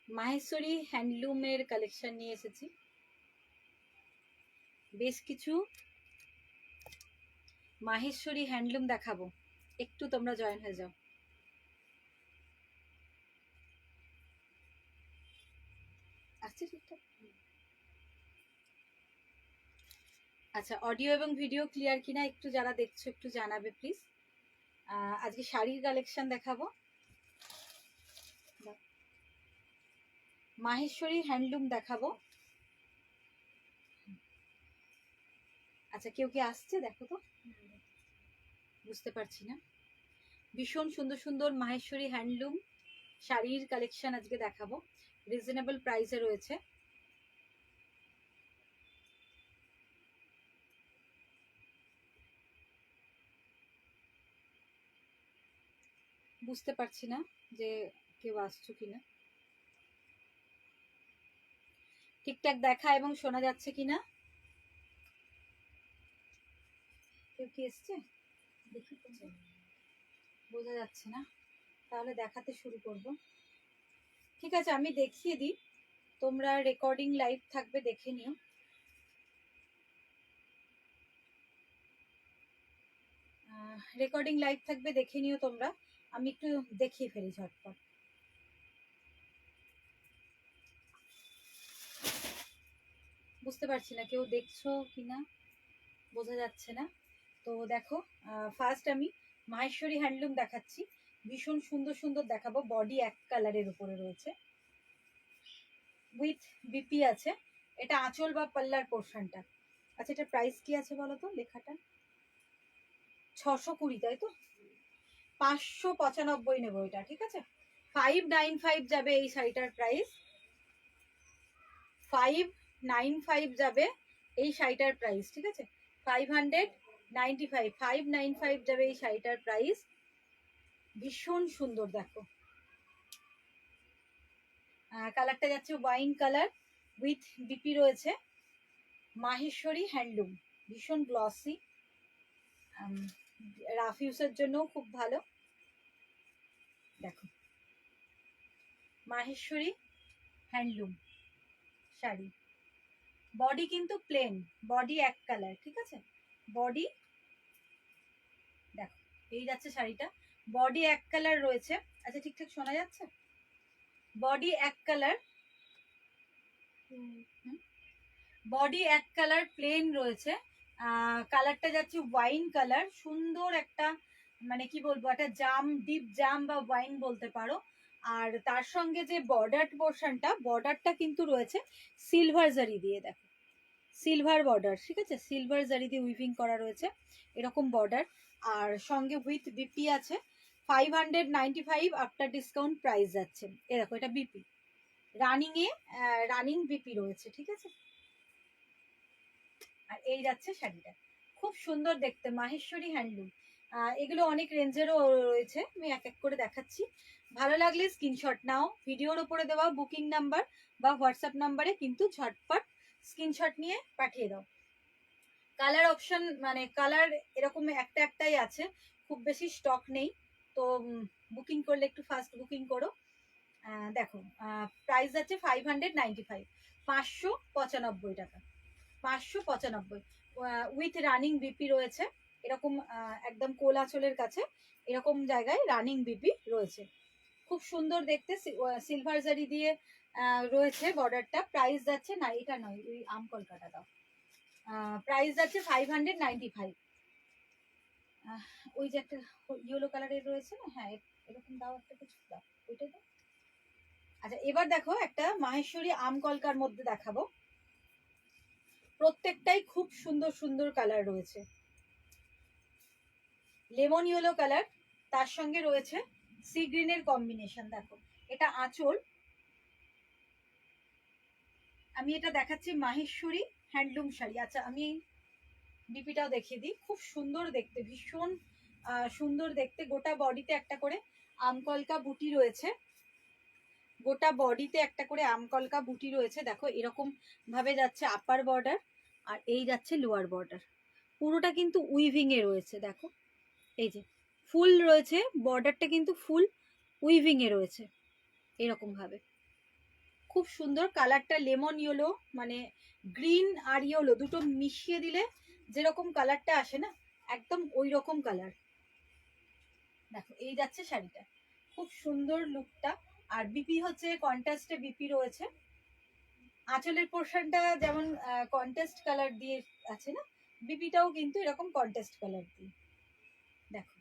Maheshwari হ্যান্ডলুমের collection নিয়ে এসেছি। বেশ কিছু মাহেশ্বরী হ্যান্ডলুম দেখাবো, একটু তোমরা জয়েন হয়ে যাও। আচ্ছা ঠিকঠাক। আচ্ছা, অডিও এবং ভিডিও ক্লিয়ার কিনা একটু যারা দেখছো একটু জানাবে প্লিজ। আজকে শাড়ির কালেকশন দেখাবো, মাহেশ্বরী হ্যান্ডলুম দেখাবো। আচ্ছা, কেউ কি আসছে? দেখো তো, বুঝতে পারছি না। ভীষণ সুন্দর সুন্দর মাহেশ্বরী হ্যান্ডলুম শাড়ির কালেকশন আজকে দেখাবো, রিজনেবল প্রাইসে রয়েছে। বুঝতে পারছি না যে কেউ আসছো কিনা, ঠিকঠাক দেখা এবং শোনা যাচ্ছে কিনা। কেউ কি এসছে? দেখি, বোঝা যাচ্ছে না, তাহলে দেখাতে শুরু করব। ঠিক আছে, আমি দেখিয়ে দিই, তোমরা রেকর্ডিং লাইভ থাকবে, দেখে নিও। রেকর্ডিং লাইভ থাকবে, দেখে নিও তোমরা। আমি একটু দেখিয়ে ফেলি ঝটপট। বুঝতে পারছি না কেউ দেখছো কিনা, বোঝা যাচ্ছে না। তো দেখো, ফার্স্ট আমি মাহেশ্বরী হ্যান্ডলুম দেখাচ্ছি। ভীষণ সুন্দর সুন্দর দেখাবো, বডি এক কালারের উপরে রয়েছে, উইথ বিপি আছে। এটা আঁচল বা পাল্লার পোর্শনটা। আচ্ছা, এটা প্রাইস কি আছে বলো তো? লেখাটা 620, তাই তো? 595 নেবো এটা, ঠিক আছে? 595 যাবে এই শাড়িটার প্রাইস, 595 যাবে এই শাড়িটার প্রাইস, ঠিক আছে? 595, 595 যাবে এই শাড়িটার প্রাইস। ভীষণ সুন্দর, দেখো কালারটা যাচ্ছে ওয়াইন কালার, উইথ বিপি রয়েছে। মাহেশ্বরী হ্যান্ডলুম, ভীষণ গ্লসি, রাফ ইউজের জন্য খুব ভালো। দেখো, মাহেশ্বরী হ্যান্ডলুম শাড়ি, বডি কিন্তু প্লেন, বডি এক কালার, ঠিক আছে? বডি দেখো, এই যাচ্ছে শাড়িটা, বডি এক কালার রয়েছে। আচ্ছা, ঠিকঠাক শোনা যাচ্ছে? বডি এক কালার, বডি এক কালার প্লেন রয়েছে। কালারটা যাচ্ছে ওয়াইন কালার, সুন্দর একটা, মানে কি বলবো, একটা জাম, ডিপ জাম বা ওয়াইন বলতে পারো। আর তার সঙ্গে যে বর্ডার পোর্শনটা, বর্ডারটা কিন্তু রয়েছে সিলভার জারি দিয়ে, দেখো সিলভার বর্ডার, ঠিক আছে? সিলভার জারি দিয়ে উইভিং করা রয়েছে, এরকম বর্ডার। আর সঙ্গে উইথ বিপি আছে। 595 আফটার ডিসকাউন্ট প্রাইস যাচ্ছে। এরকম, এটা বিপি রানিং এ, রানিং বিপি রয়েছে, ঠিক আছে? আর এই যাচ্ছে শাড়িটা, খুব সুন্দর দেখতে, মাহেশ্বরী হ্যান্ডলুম। এগুলো অনেক রেঞ্জেরও রয়েছে, আমি এক এক করে দেখাচ্ছি। ভালো লাগলে স্ক্রিনশট নাও, ভিডিওর উপরে দেওয়া বুকিং নাম্বার বা হোয়াটসঅ্যাপ নাম্বারে কিন্তু ঝটপট স্ক্রিনশট নিয়ে পাঠিয়ে দাও। কালার অপশন, মানে কালার এরকম একটা একটাই আছে, খুব বেশি স্টক নেই, তো বুকিং করলে একটু ফাস্ট বুকিং করো। দেখো, প্রাইস আছে 595, 595 টাকা, 595, উইথ রানিং বিপি রয়েছে। এরকম একদম কোলাচলের কাছে এরকম জায়গায় রানিং বিপি রয়েছে, খুব সুন্দর দেখতে, সিলভার জারি দিয়ে রয়েছে বর্ডারটা। প্রাইস যাচ্ছে না, এটা নয়, ওই আম কলকাতা দাও। প্রাইস যাচ্ছে 595। ওই যে একটা ইয়েলো কালারের রয়েছে না, হ্যাঁ এরকম দাও, একটা কিছু দাও, ওইটাই দাও। আচ্ছা, এবার দেখো একটা মাহেশ্বরী আম কলকার মধ্যে দেখাবো, প্রত্যেকটাই খুব সুন্দর সুন্দর কালার রয়েছে। লেমন ইয়েলো কালার, তার সঙ্গে রয়েছে সি গ্রিনের কম্বিনেশন। দেখো, এটা আঁচল। আমি এটা দেখাচ্ছি মাহেশ্বরী হ্যান্ডলুম শাড়ি। আচ্ছা, আমি ডিপিটাও দেখিয়ে দিই, খুব সুন্দর দেখতে, ভীষণ সুন্দর দেখতে। গোটা বডিতে একটা করে আমকলকা বুটি রয়েছে, গোটা বডিতে একটা করে আমকলকা বুটি রয়েছে। দেখো, এরকম ভাবে যাচ্ছে আপার বর্ডার, আর এই যাচ্ছে লোয়ার বর্ডার, পুরোটা কিন্তু উইভিং এ রয়েছে। দেখো, এই যে ফুল রয়েছে, বর্ডারটা কিন্তু ফুল উইভিং এ রয়েছে, এরকম ভাবে। খুব সুন্দর কালারটা, লেমন ইয়েলো, মানে গ্রিন আর ইয়েলো দুটো মিশিয়ে দিলে যেরকম কালারটা আসে না, একদম ওই রকম কালার। দেখো এই যাচ্ছে শাড়িটা, খুব সুন্দর লুকটা। আর বিপি হচ্ছে কন্ট্রাস্টে বিপি রয়েছে। আঁচলের পোর্শনটা যেমন কন্ট্রাস্ট কালার দিয়ে আছে না, বিপিটাও কিন্তু এরকম কন্ট্রাস্ট কালার দিয়ে। দেখো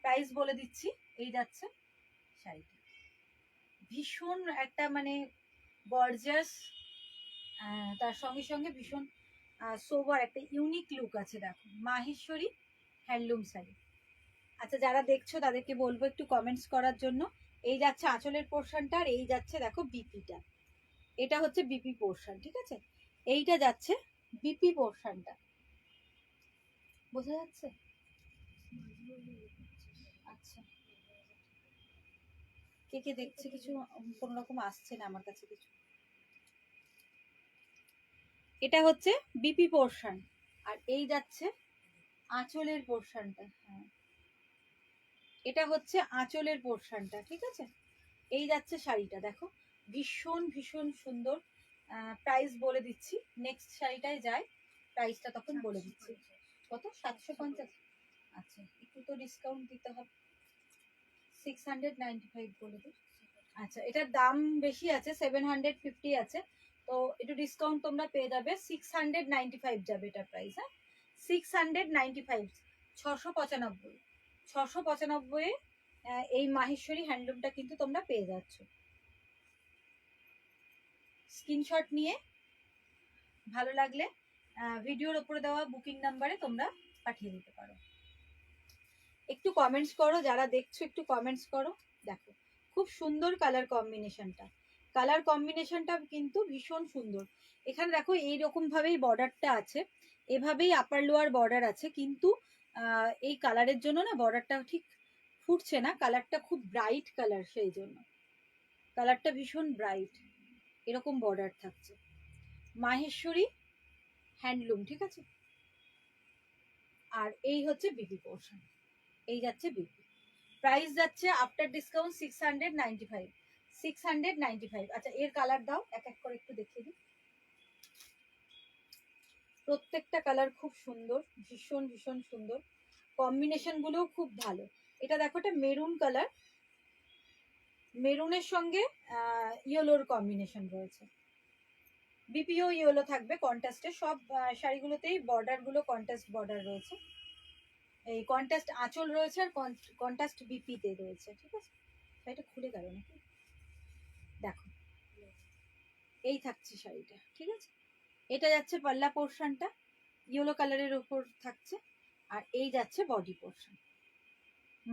প্রাইস বলে দিচ্ছি, এই যাচ্ছে শাড়িটা, ভীষণ একটা মানে গর্জিয়াস, তার সঙ্গে সঙ্গে ভীষণ সোবার একটা ইউনিক লুক আছে। দেখো মাহেশ্বরী হ্যান্ডলুম শাড়ি। আচ্ছা যারা দেখছো তাদেরকে বলবো একটু কমেন্টস করার জন্য। এই যাচ্ছে আঁচলের পোর্শনটা, আর এই যাচ্ছে দেখো বিপিটা, এটা হচ্ছে বিপি পোর্শন, ঠিক আছে? এইটা যাচ্ছে বিপি পোর্শনটা, বোঝা যাচ্ছে? আচ্ছা, কে কে দেখছে কিছু কোন রকম আসছে না আমার কাছে কিছু। এটা হচ্ছে বিপি পোর্শন, আর এই যাচ্ছে আঁচলের পোর্শনটা। হ্যাঁ, এটা হচ্ছে আঁচলের পোর্শনটা, ঠিক আছে? এই যাচ্ছে শাড়িটা, দেখো ভীষণ ভীষণ সুন্দর। প্রাইস বলে দিচ্ছি, নেক্সট শাড়িটায় যায়, প্রাইসটা তখন বলে দিচ্ছি। কত? 750। আচ্ছা একটু তো ডিসকাউন্ট দিতে হবে, 695 বলে দিই। আচ্ছা এটার দাম বেশি আছে, 750 আছে, তো একটু ডিসকাউন্ট তোমরা পেয়ে যাবে, 695 যাবে এটা প্রাইস। হ্যাঁ 695, 695, 695 এই মাহেশ্বরী হ্যান্ডলুমটা কিন্তু তোমরা পেয়ে যাচ্ছ। স্ক্রিনশট নিয়ে ভালো লাগলে ভিডিওর ওপরে দেওয়া বুকিং নাম্বারে তোমরা পাঠিয়ে দিতে পারো। একটু কমেন্টস করো, যারা দেখছো একটু কমেন্টস করো। দেখো খুব সুন্দর কালার কম্বিনেশনটা, কালার কম্বিনেশনটা কিন্তু ভীষণ সুন্দর। এখানে দেখো এইরকম ভাবেই বর্ডারটা আছে, এভাবেই আপার লোয়ার বর্ডার আছে, কিন্তু এই কালারের জন্য না বর্ডারটা ঠিক ফুটছে না, কালারটা খুব ব্রাইট কালার, সেই জন্য কালারটা ভীষণ ব্রাইট, এরকম বর্ডার থাকছে। মাহেশ্বরী হ্যান্ডলুম, ঠিক আছে? আর এই হচ্ছে বিপি পোর্শন, এই যাচ্ছে বিপি। প্রাইস যাচ্ছে আফটার ডিসকাউন্ট 695, 695। আচ্ছা এর কালার দাও, এক এক করে একটু দেখিয়ে দিই। প্রত্যেকটা কালার খুব সুন্দর, ভীষণ ভীষণ সুন্দর, কম্বিনেশন গুলোও খুব ভালো। এটা দেখো এটা মেরুন কালার, মেরুনের সঙ্গে ইয়েলোর কম্বিনেশন রয়েছে, বিপিও ইয়েলো থাকবে কন্ট্রাস্টে, সব শাড়িগুলোতেই বর্ডার গুলো কন্ট্রাস্ট বর্ডার রয়েছে, এই কন্ট্রাস্ট আঁচল রয়েছে, আর কন্ট্রাস্ট বিপিতে রয়েছে, ঠিক আছে? শাড়িটা খুলে গেল নাকি? দেখো এই থাকছে শাড়িটা, ঠিক আছে? এটা যাচ্ছে পাল্লা পোর্শনটা, ইয়েলো কালারের উপর থাকছে, আর এই যাচ্ছে body portion.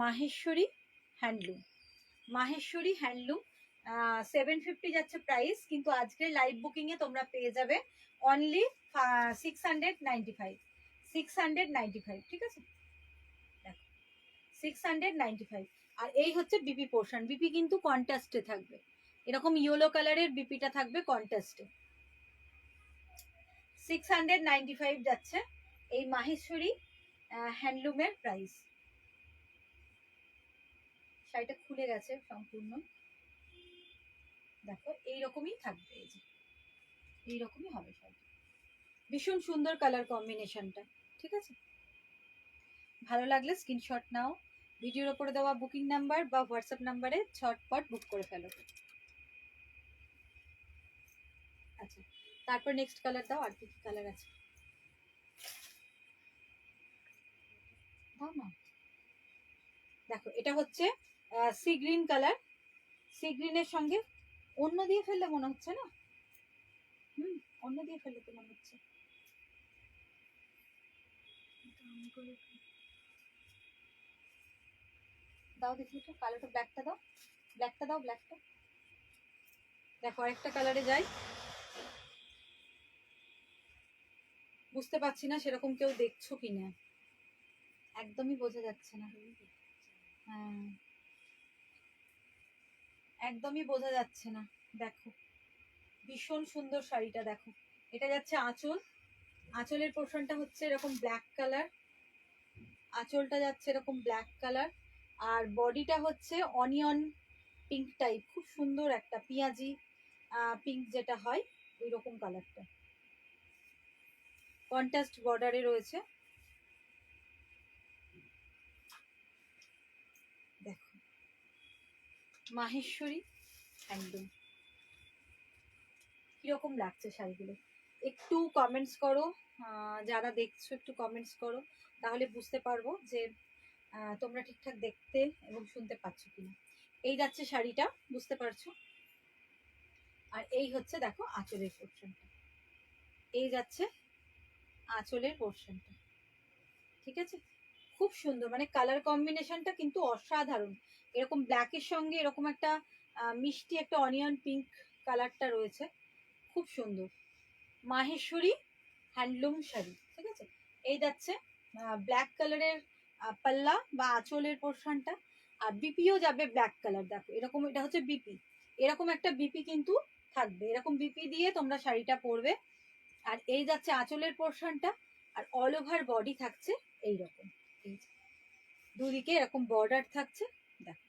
Maheshwari handloom, Maheshwari handloom, 750 যাচ্ছে প্রাইস, কিন্তু আজকের লাইভ বুকিং এ তোমরা পেয়ে যাবে অনলি 695, 695, ঠিক আছে? দেখো 695। আর এই হচ্ছে বিপি পোর্শন, বিপি কিন্তু কন্ট্রাস্টে থাকবে, এরকম ইয়েলো কালারের বিপিটা থাকবে কন্ট্রাস্টে। 695 যাচ্ছে এই মাহেশ্বরী হ্যান্ডলুমের প্রাইস। শাড়িটা খুলে গেছে সম্পূর্ণ, দেখো এইরকমই থাকবে, এই যে এইরকমই হবে শাড়িটা, ভীষণ সুন্দর কালার কম্বিনেশনটা, ঠিক আছে? ভালো লাগলে স্ক্রিনশট নাও, ভিডিওর উপরে দেওয়া বুকিং নাম্বার বা হোয়াটসঅ্যাপ নাম্বারে ঝটপট বুক করে ফেলো। আচ্ছা তারপর নেক্সট কালার দাও, আর কি কি কালার আছে দাও না। দেখো এটা হচ্ছে সি গ্রিন কালার, সি গ্রিনের সঙ্গে অন্য দিয়ে ফেললে মনে হচ্ছে না, অন্য দিয়ে ফেললে তো মনে হচ্ছে, দাও দেখি একটু কালারটা, ব্ল্যাকটা দাও, ব্ল্যাকটা দাও, ব্ল্যাকটা দেখো, আরেকটা কালারে যাই, বুঝতে পারছি না সেরকম কেউ দেখছো কিনা, একদমই বোঝা যাচ্ছে না। হ্যাঁ একদমই বোঝা যাচ্ছে না। দেখো ভীষণ সুন্দর শাড়িটা, দেখো এটা যাচ্ছে আঁচল, আঁচলের পোর্শনটা হচ্ছে এরকম ব্ল্যাক কালার, আঁচলটা যাচ্ছে এরকম ব্ল্যাক কালার, আর বডিটা হচ্ছে অনিয়ন পিঙ্ক টাইপ, খুব সুন্দর একটা পেঁয়াজি পিঙ্ক যেটা হয় ওই রকম কালারটা, কন্ট্রাস্ট বর্ডারে রয়েছে। দেখো মাহেশ্বরী হ্যান্ডলুম, কিরকম লাগছে শাড়িগুলো একটু কমেন্টস করো, যারা দেখছো একটু কমেন্টস করো, তাহলে বুঝতে পারবো যে তোমরা ঠিকঠাক দেখতে এবং শুনতে পাচ্ছ কিনা। এই যাচ্ছে শাড়িটা, বুঝতে পারছো? আর এই হচ্ছে দেখো আঁচলের পোর্শনটা, এই যাচ্ছে আঁচলের পোর্শনটা, ঠিক আছে? খুব সুন্দর, মানে কালার কম্বিনেশনটা কিন্তু অসাধারণ। এরকম ব্ল্যাকের সঙ্গে এরকম একটা মিষ্টি একটা অনিয়ন পিঙ্ক কালারটা রয়েছে, খুব সুন্দর। মাহেশ্বরী হ্যান্ডলুম শাড়ি, ঠিক আছে? এই যাচ্ছে ব্ল্যাক কালারের পাল্লা বা আঁচলের পোর্শনটা, আর বিপিও যাবে ব্ল্যাক কালার। দেখো এরকম, এটা হচ্ছে বিপি, এরকম একটা বিপি কিন্তু থাকবে, এরকম বিপি দিয়ে তোমরা শাড়িটা পরবে। আর এই যাচ্ছে আঁচলের পোর্শনটা, আর অল ওভার বডি থাকছে এইরকম, এই দুদিকে এরকম বর্ডার থাকছে। দেখো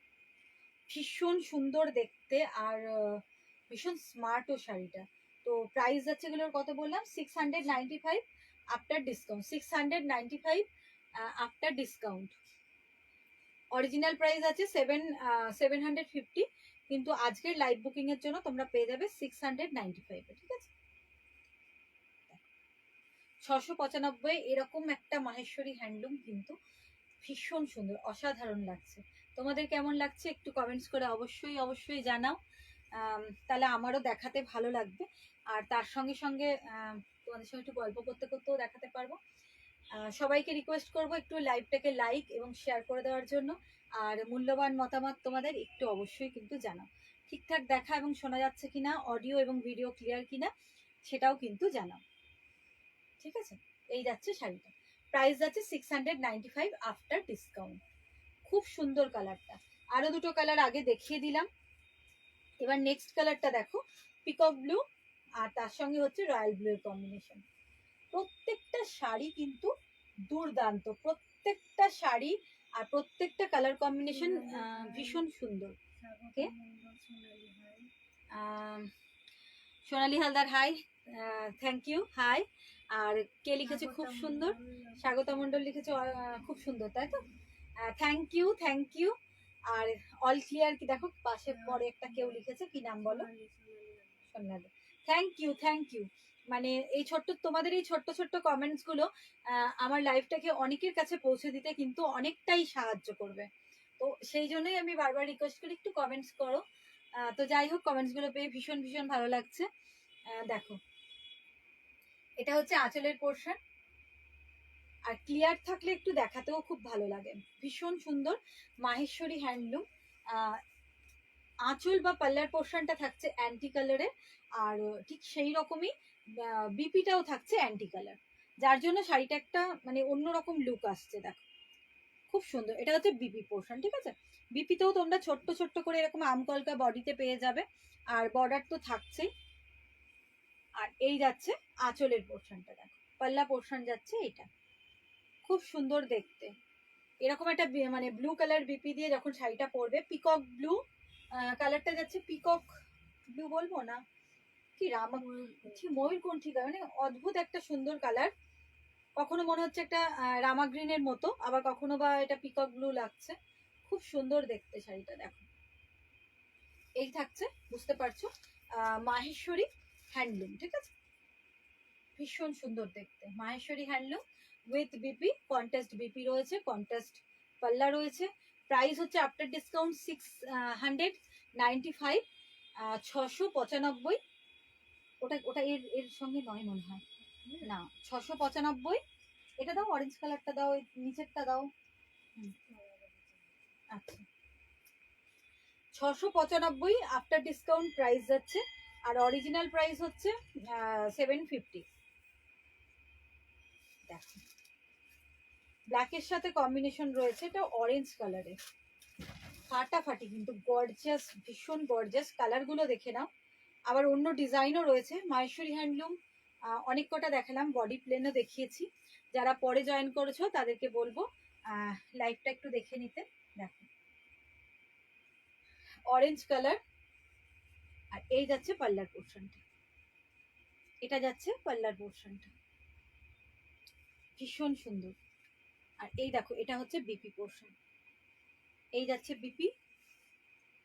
ভীষণ সুন্দর দেখতে, আর ভীষণ স্মার্টও শাড়িটা। তো প্রাইস যাচ্ছে এগুলোর কত বললাম, 695 after discount, 695 after discount. Original price আছে 750, কিন্তু আজকের লাইভ বুকিং এর জন্য তোমরা পেয়ে যাবে 695, ঠিক আছে? 695 এরকম একটা মাহেশ্বরী হ্যান্ডলুম কিন্তু ভীষণ সুন্দর, অসাধারণ লাগছে। তোমাদের কেমন লাগছে একটু কমেন্টস করে অবশ্যই অবশ্যই জানাও, তাহলে আমারও দেখাতে ভালো লাগবে। আর তার সঙ্গে সঙ্গে তোমাদের সঙ্গে একটু গল্প করতে করতেও দেখাতে পারবো। সবাইকে রিকোয়েস্ট করব একটু লাইভটাকে লাইক এবং শেয়ার করে দেওয়ার জন্য, আর মূল্যবান মতামত তোমাদের একটু অবশ্যই কিন্তু জানাও। ঠিকঠাক দেখা এবং শোনা যাচ্ছে কিনা, অডিও এবং ভিডিও ক্লিয়ার কিনা সেটাও কিন্তু জানাও, ঠিক আছে? এই যাচ্ছে শাড়িটা, প্রাইস যাচ্ছে 695 আফটার ডিসকাউন্ট। খুব সুন্দর কালারটা, আরো দুটো কালার আগে দেখিয়ে দিলাম। এবার নেক্সট কালারটা দেখো, পিকক ব্লু, আর তার সঙ্গে হচ্ছে রয়্যাল ব্লু এর কম্বিনেশন। প্রত্যেকটা শাড়ি কিন্তু দুর্দান্ত, প্রত্যেকটা শাড়ি আর প্রত্যেকটা কালার কম্বিনেশন ভীষণ সুন্দর। Okay, Sonali Haldar hi, thank you, hi. আর কে লিখেছে খুব সুন্দর, স্বাগতা মণ্ডল লিখেছে খুব সুন্দর, তাই তো? Thank you, thank you. আর অল ক্লিয়ার কি দেখো পাশে পরে একটা কেউ লিখেছে, কি নাম বলো? সোনালি, থ্যাংক ইউ, থ্যাংক ইউ। মানে এই ছোট্ট তোমাদের এই ছোট্ট ছোট্ট কমেন্টস গুলো আমার লাইফটাকে অনেকের কাছে পৌঁছে দিতে কিন্তু অনেকটাই সাহায্য করবে। তো সেই জন্যই আমি বারবার রিকোয়েস্ট করি একটু কমেন্টস করো। তো যাই হোক, কমেন্টস গুলো পেয়ে ভীষণ ভীষণ ভালো লাগছে। দেখো এটা হচ্ছে আঁচলের পোর্শন, আর ক্লিয়ার থাকলে একটু দেখাতেও খুব ভালো লাগে, ভীষণ সুন্দর মাহেশ্বরী হ্যান্ডলুম। আঁচল বা পাল্লার পোর্শনটা থাকছে অ্যান্টি কালারের, আর ঠিক সেই রকমই বিপিটাও থাকছে অ্যান্টি কালার, যার জন্য শাড়িটা একটা মানে অন্যরকম লুক আসছে। দেখো খুব সুন্দর, এটা হচ্ছে বিপি পোর্শন, ঠিক আছে? বিপিতেও তোমরা ছোট্ট ছোট্ট করে এরকম আমকলকা বডিতে পেয়ে যাবে, আর বর্ডার তো থাকছেই। আর এই যাচ্ছে আঁচলের পোর্শনটা, দেখো পাল্লা পোর্শন যাচ্ছে এটা, খুব সুন্দর দেখতে। এরকম একটা মানে ব্লু কালার বিপি দিয়ে যখন শাড়িটা পরবে, পিকক ব্লু কালারটা যাচ্ছে, পিকক ব্লু বলবো না, কি রামা, ঠিক ময়ূর কোন, ঠিক মানে অদ্ভুত একটা সুন্দর কালার। কখনো মনে হচ্ছে একটা রামা গ্রিনের মতো, আবার কখনো বা এটা পিকক ব্লু লাগছে, খুব সুন্দর দেখতে শাড়িটা। দেখো এই থাকছে, বুঝতে পারছো, মাহেশ্বরী হ্যান্ডলুম, ঠিক আছে? ভীষণ সুন্দর দেখতে Maheshwari handloom with BP, contrast BP রয়েছে, কন্ট্রাস্ট পাল্লা রয়েছে। প্রাইস হচ্ছে আফটার ডিসকাউন্ট 695, 695। ওটা ওটা এর এর সঙ্গে নয় মনে হয়, না 695। এটা দাও, অরেঞ্জ কালারটা দাও, নিচেরটা দাও। আচ্ছা 695 আফটার ডিসকাউন্ট প্রাইস যাচ্ছে, আর অরিজিনাল প্রাইস হচ্ছে 750। দেখো ব্ল্যাকের সাথে কম্বিনেশন রয়েছে, এটা অরেঞ্জ কালারে, ফাটাফাটি কিন্তু গর্জিয়াস, ভীষণ গর্জিয়াস। কালারগুলো দেখে নাও, আবার অন্য ডিজাইনও রয়েছে। মাহেশ্বরী হ্যান্ডলুম অনেক কটা দেখালাম, বডি প্লেনও দেখিয়েছি। যারা পরে জয়েন করেছো তাদেরকে বলবো লাইভটা একটু দেখে নিতে। দেখো অরেঞ্জ কালার। আর এই যাচ্ছে পাল্লার পোর্শনটা, এটা যাচ্ছে পাল্লার পোর্শনটা, ভীষণ সুন্দর। আর এই দেখো এটা হচ্ছে বিপি পোর্শন, এই যাচ্ছে বিপি,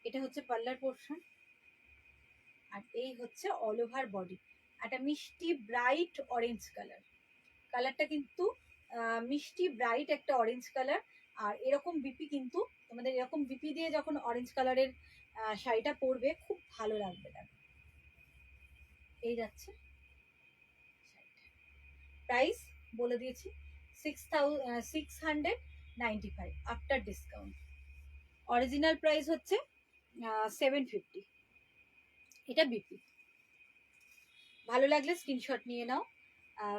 এটা হচ্ছে পাল্লার পোর্শন। আর এই হচ্ছে অল ওভার বডি, একটা মিষ্টি ব্রাইট অরেঞ্জ কালার। কালারটা কিন্তু মিষ্টি ব্রাইট একটা অরেঞ্জ কালার। আর এরকম বিপি কিন্তু তোমাদের এরকম বিপি দিয়ে যখন অরেঞ্জ কালারের শাড়িটা পরবে খুব ভালো লাগবে। দেখো এই যাচ্ছে প্রাইস বলে দিয়েছি 695 আফটার ডিসকাউন্ট। অরিজিনাল প্রাইস হচ্ছে 750। এটা বিপি। ভালো লাগলে স্ক্রিনশট নিয়ে নাও,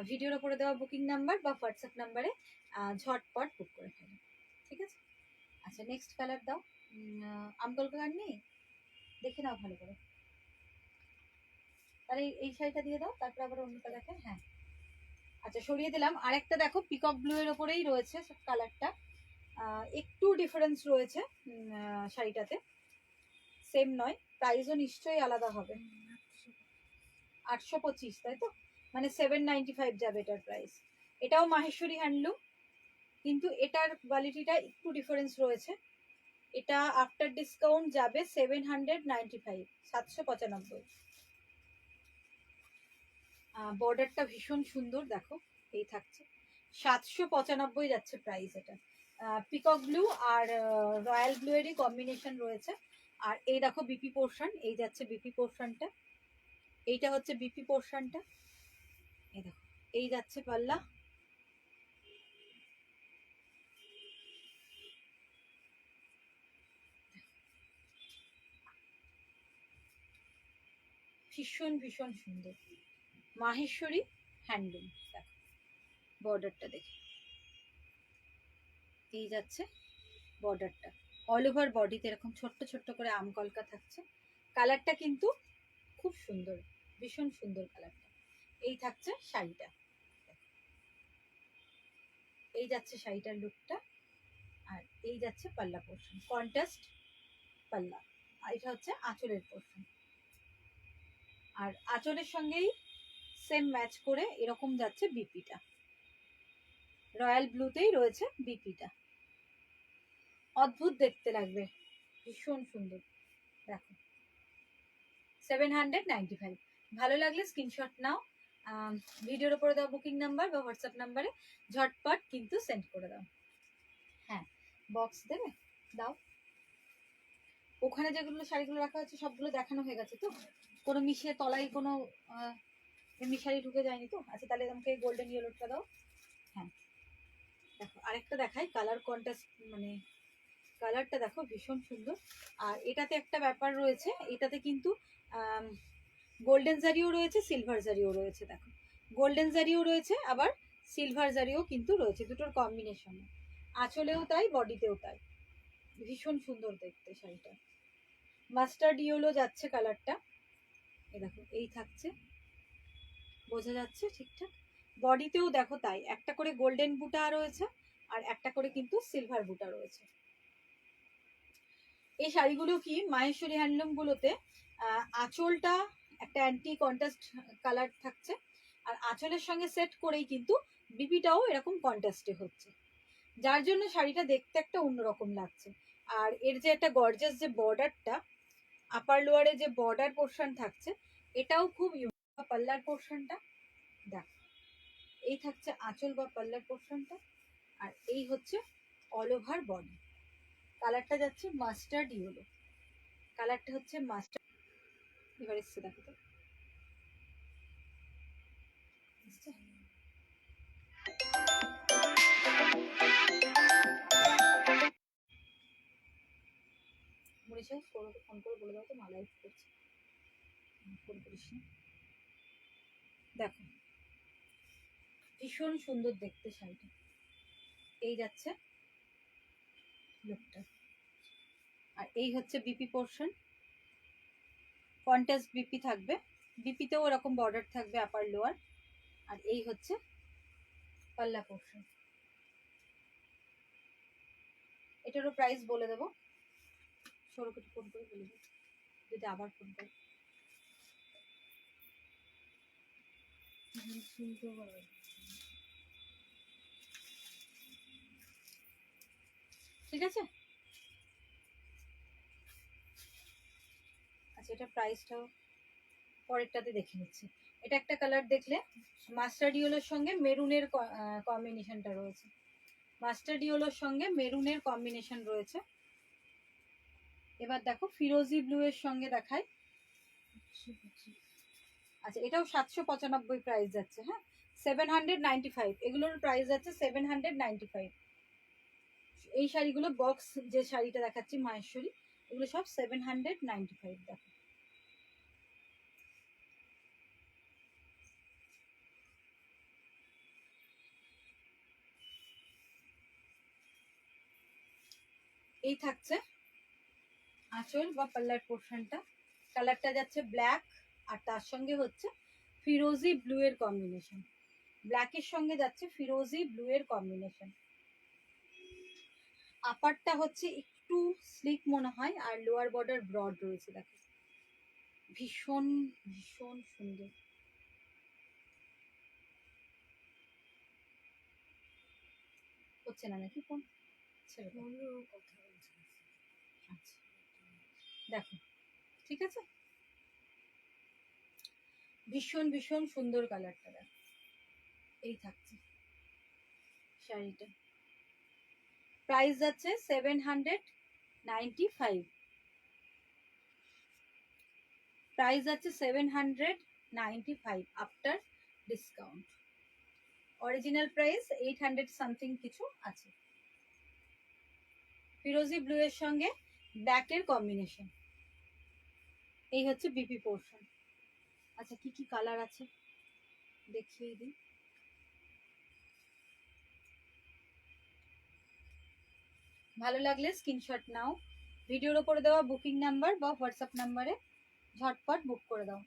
ভিডিওর ওপরে দেওয়া বুকিং নাম্বার বা হোয়াটসঅ্যাপ নাম্বারে ঝটপট বুক করে ফেলো, ঠিক আছে? আচ্ছা নেক্সট কালার দাও। আমকল কালার নেই, দেখে নাও ভালো করে। তাহলে এই শাড়িটা দিয়ে দাও, তারপর আবার অন্যটা দেখে। হ্যাঁ আচ্ছা সরিয়ে দিলাম। আরেকটা দেখো পিকক ব্লু এর ওপরেই রয়েছে কালারটা, একটু ডিফারেন্স রয়েছে শাড়িটাতে, সেম নয়। প্রাইসও নিশ্চয়ই আলাদা হবে। 825 তাই তো, মানে 795 যাবে এটার প্রাইস। এটাও মাহেশ্বরী হ্যান্ডলুম, কিন্তু এটার কোয়ালিটিটা একটু ডিফারেন্স রয়েছে। এটা আফটার ডিসকাউন্ট যাবে 795, 795। বর্ডারটা ভীষণ সুন্দর, দেখো এই থাকছে 795 যাচ্ছে প্রাইস। এটা পিকক ব্লু আর রয়্যাল ব্লু এরই কম্বিনেশন রয়েছে। আর এই দেখো বিপি পোর্শন, এই যাচ্ছে বিপি পোর্শনটা, এইটা হচ্ছে বিপি পোর্শনটা। এই দেখো এই যাচ্ছে পাল্লা, ভীষণ ভীষণ সুন্দর মাহেশ্বরী হ্যান্ডলুম। দেখো বর্ডারটা দেখি, এই যাচ্ছে বর্ডারটা, অল ওভার বডিতে এরকম ছোট্ট ছোট্ট করে আম কলকা থাকছে। কালারটা কিন্তু খুব সুন্দর, ভীষণ সুন্দর কালারটা। এই থাকছে শাড়িটা, এই যাচ্ছে শাড়িটার লুকটা। আর এই যাচ্ছে পাল্লা পোর্শন, কন্ট্রাস্ট পাল্লা। আর এটা হচ্ছে আঁচলের পোর্শন। আর আঁচলের সঙ্গেই সেম ম্যাচ করে এরকম যাচ্ছে বিপিটা, রয়্যাল ব্লুতেই রয়েছে বিপিটা। অদ্ভুত দেখতে লাগবে, ভীষণ সুন্দর। দেখো 795। ভালো লাগলে স্ক্রিনশট নাও, ভিডিওর উপরে দেওয়া বুকিং নাম্বার বা হোয়াটসঅ্যাপ নাম্বারে ঝটপট কিন্তু সেন্ড করে দাও। হ্যাঁ বক্স দেবে, দাও। ওখানে যেগুলো শাড়িগুলো রাখা হচ্ছে সবগুলো দেখানো হয়ে গেছে তো, কোনো মিশিয়ে তলায় কোনো এমনি শাড়ি ঢুকে যায়নি তো। আচ্ছা তাহলে আমাকে গোল্ডেন ইয়েলোটা দাও। হ্যাঁ দেখো আরেকটা দেখাই, কালার কন্ট্রাস্ট, মানে কালারটা দেখো ভীষণ সুন্দর। আর এটাতে একটা ব্যাপার রয়েছে, এটাতে কিন্তু গোল্ডেন জারিও রয়েছে, সিলভার জারিও রয়েছে। দেখো গোল্ডেন জারিও রয়েছে, আবার সিলভার জারিও কিন্তু রয়েছে, দুটোর কম্বিনেশনে। আঁচলেও তাই, বডিতেও তাই, ভীষণ সুন্দর দেখতে শাড়িটা। মাস্টার্ড ইয়েলো যাচ্ছে কালারটা, এ দেখো এই থাকছে, বোঝা যাচ্ছে ঠিকঠাক। বডিতেও দেখো তাই, একটা করে গোল্ডেন বুটা রয়েছে আর একটা করে কিন্তু সিলভার বুটা রয়েছে। এই শাড়িগুলো কি মাহেশ্বরী হ্যান্ডলুম গুলোতে আঁচলটা একটা অ্যান্টি কন্ট্রাস্ট কালার থাকছে, আর আঁচলের সঙ্গে সেট করেই কিন্তু বিপিটাও এরকম কন্ট্রাস্টে হচ্ছে, যার জন্য শাড়িটা দেখতে একটা অন্যরকম লাগছে। আর এর যে একটা গর্জাস যে বর্ডারটা, আপার লোয়ারে যে বর্ডার পোর্শন থাকছে, এটাও খুব পাল্লার পোর্শনটা দেখ, এই থাকছে আঁচল বা পাল্লার পোর্শনটা। আর এই হচ্ছে অল ওভার বডি। কালারটা যাচ্ছে মাস্টার্ড ইয়েলো, কালারটা হচ্ছে মাস্টার্ড। এবার এসছে দেখো তো, মনীষা সৌরভকে ফোন করে বলে দাও তো মালাই করছে, ফোন করিস না। দেখো ভীষণ সুন্দর দেখতে শাড়িটা, এই যাচ্ছে লুকটা। আর এই হচ্ছে বিপি পোর্শন, কন্ট্রাস্ট বিপি থাকবে, বিপিতেও এরকম বর্ডার থাকবে আপার লোয়ার। আর এই হচ্ছে পাল্লা পোর্শন। এটারও প্রাইস বলে দেবো, সৌরকে ফোন করে বলে দিই যদি আবার ফোন করে। ঠিক আছে। আচ্ছা এটা প্রাইসটাও পরেরটাতে দেখে নিচ্ছি। এটা একটা কালার দেখলে, মাস্টার্ড ইয়েলোর সঙ্গে মেরুনের কম্বিনেশনটা রয়েছে। মাস্টার্ড ইয়েলোর সঙ্গে মেরুনের কম্বিনেশন রয়েছে। এবার দেখো ফিরোজি ব্লু এর সঙ্গে দেখাই। আচ্ছা এটাও 795 প্রাইস যাচ্ছে। হ্যাঁ 795, এগুলোর প্রাইস যাচ্ছে 795। এই শাড়িগুলো বক্স যে শাড়িটা দেখাচ্ছি মাহেশ্বরী, এগুলো সব 795। দেখো এই থাকছে আঁচল বা পাল্লার পোর্শনটা। কালারটা যাচ্ছে ব্ল্যাক, আর তার সঙ্গে হচ্ছে ফিরোজি ব্লু এর কম্বিনেশন। ব্ল্যাকের সঙ্গে যাচ্ছে ফিরোজি ব্লু এর কম্বিনেশন। আপারটা হচ্ছে একটু স্লিক মনে হয়, আর লোয়ার বর্ডার ব্রড রয়েছে। দেখো ভীষণ ভীষণ সুন্দর। হচ্ছে না নাকি ফোন? আচ্ছা দেখো ঠিক আছে, ভীষণ ভীষণ সুন্দর কালারটা। দেখো এই থাকছে শাড়িটা, প্রাইস যাচ্ছে 795। প্রাইস যাচ্ছে 795 after discount. Original price 800 something কিছু আছে। ফিরোজি ব্লু এর সঙ্গে ব্ল্যাকের কম্বিনেশন। এই হচ্ছে বিপি পোর্শন। আচ্ছা কি কি কালার আছে দেখিয়ে দিই। ভালো লাগলে স্ক্রিনশট নাও, ভিডিওর উপরে দেওয়া বুকিং নাম্বার বা হোয়াটসঅ্যাপ নাম্বারে ঝটপট বুক করে দাও।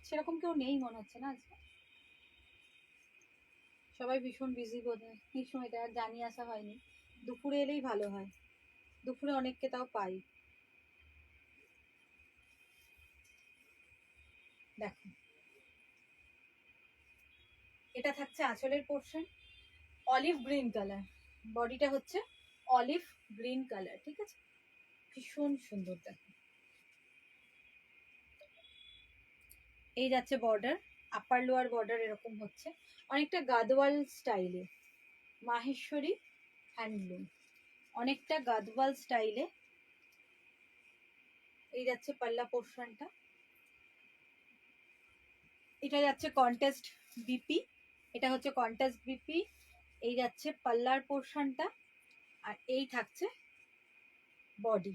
সেরকম কেউ নেই মনে হচ্ছে না আজকে, সবাই ভীষণ বিজি বোধ হয়। এই সময়টা আর জানিয়ে আসা হয়নি, দুপুরে এলেই ভালো হয়, দুপুরে অনেককে তাও পাই। দেখো এটা থাকছে আঁচলের পোর্শন, অলিভ গ্রিন কালার। বডিটা হচ্ছে অলিভ গ্রিন কালার। ঠিক আছে, ভীষণ সুন্দর। দেখো এই যাচ্ছে বর্ডার, আপার লোয়ার বর্ডার এরকম হচ্ছে, অনেকটা গাদওয়াল স্টাইলে। মাহেশ্বরী হ্যান্ডলুম, অনেকটা গাদওয়াল স্টাইলে। এই যাচ্ছে পাল্লা পোর্শনটা, এটা যাচ্ছে কন্টেস্ট বিপি, এটা হচ্ছে কন্টেস্ট বিপি। এই যাচ্ছে পাল্লার পোর্শনটা, আর এই থাকছে বডি।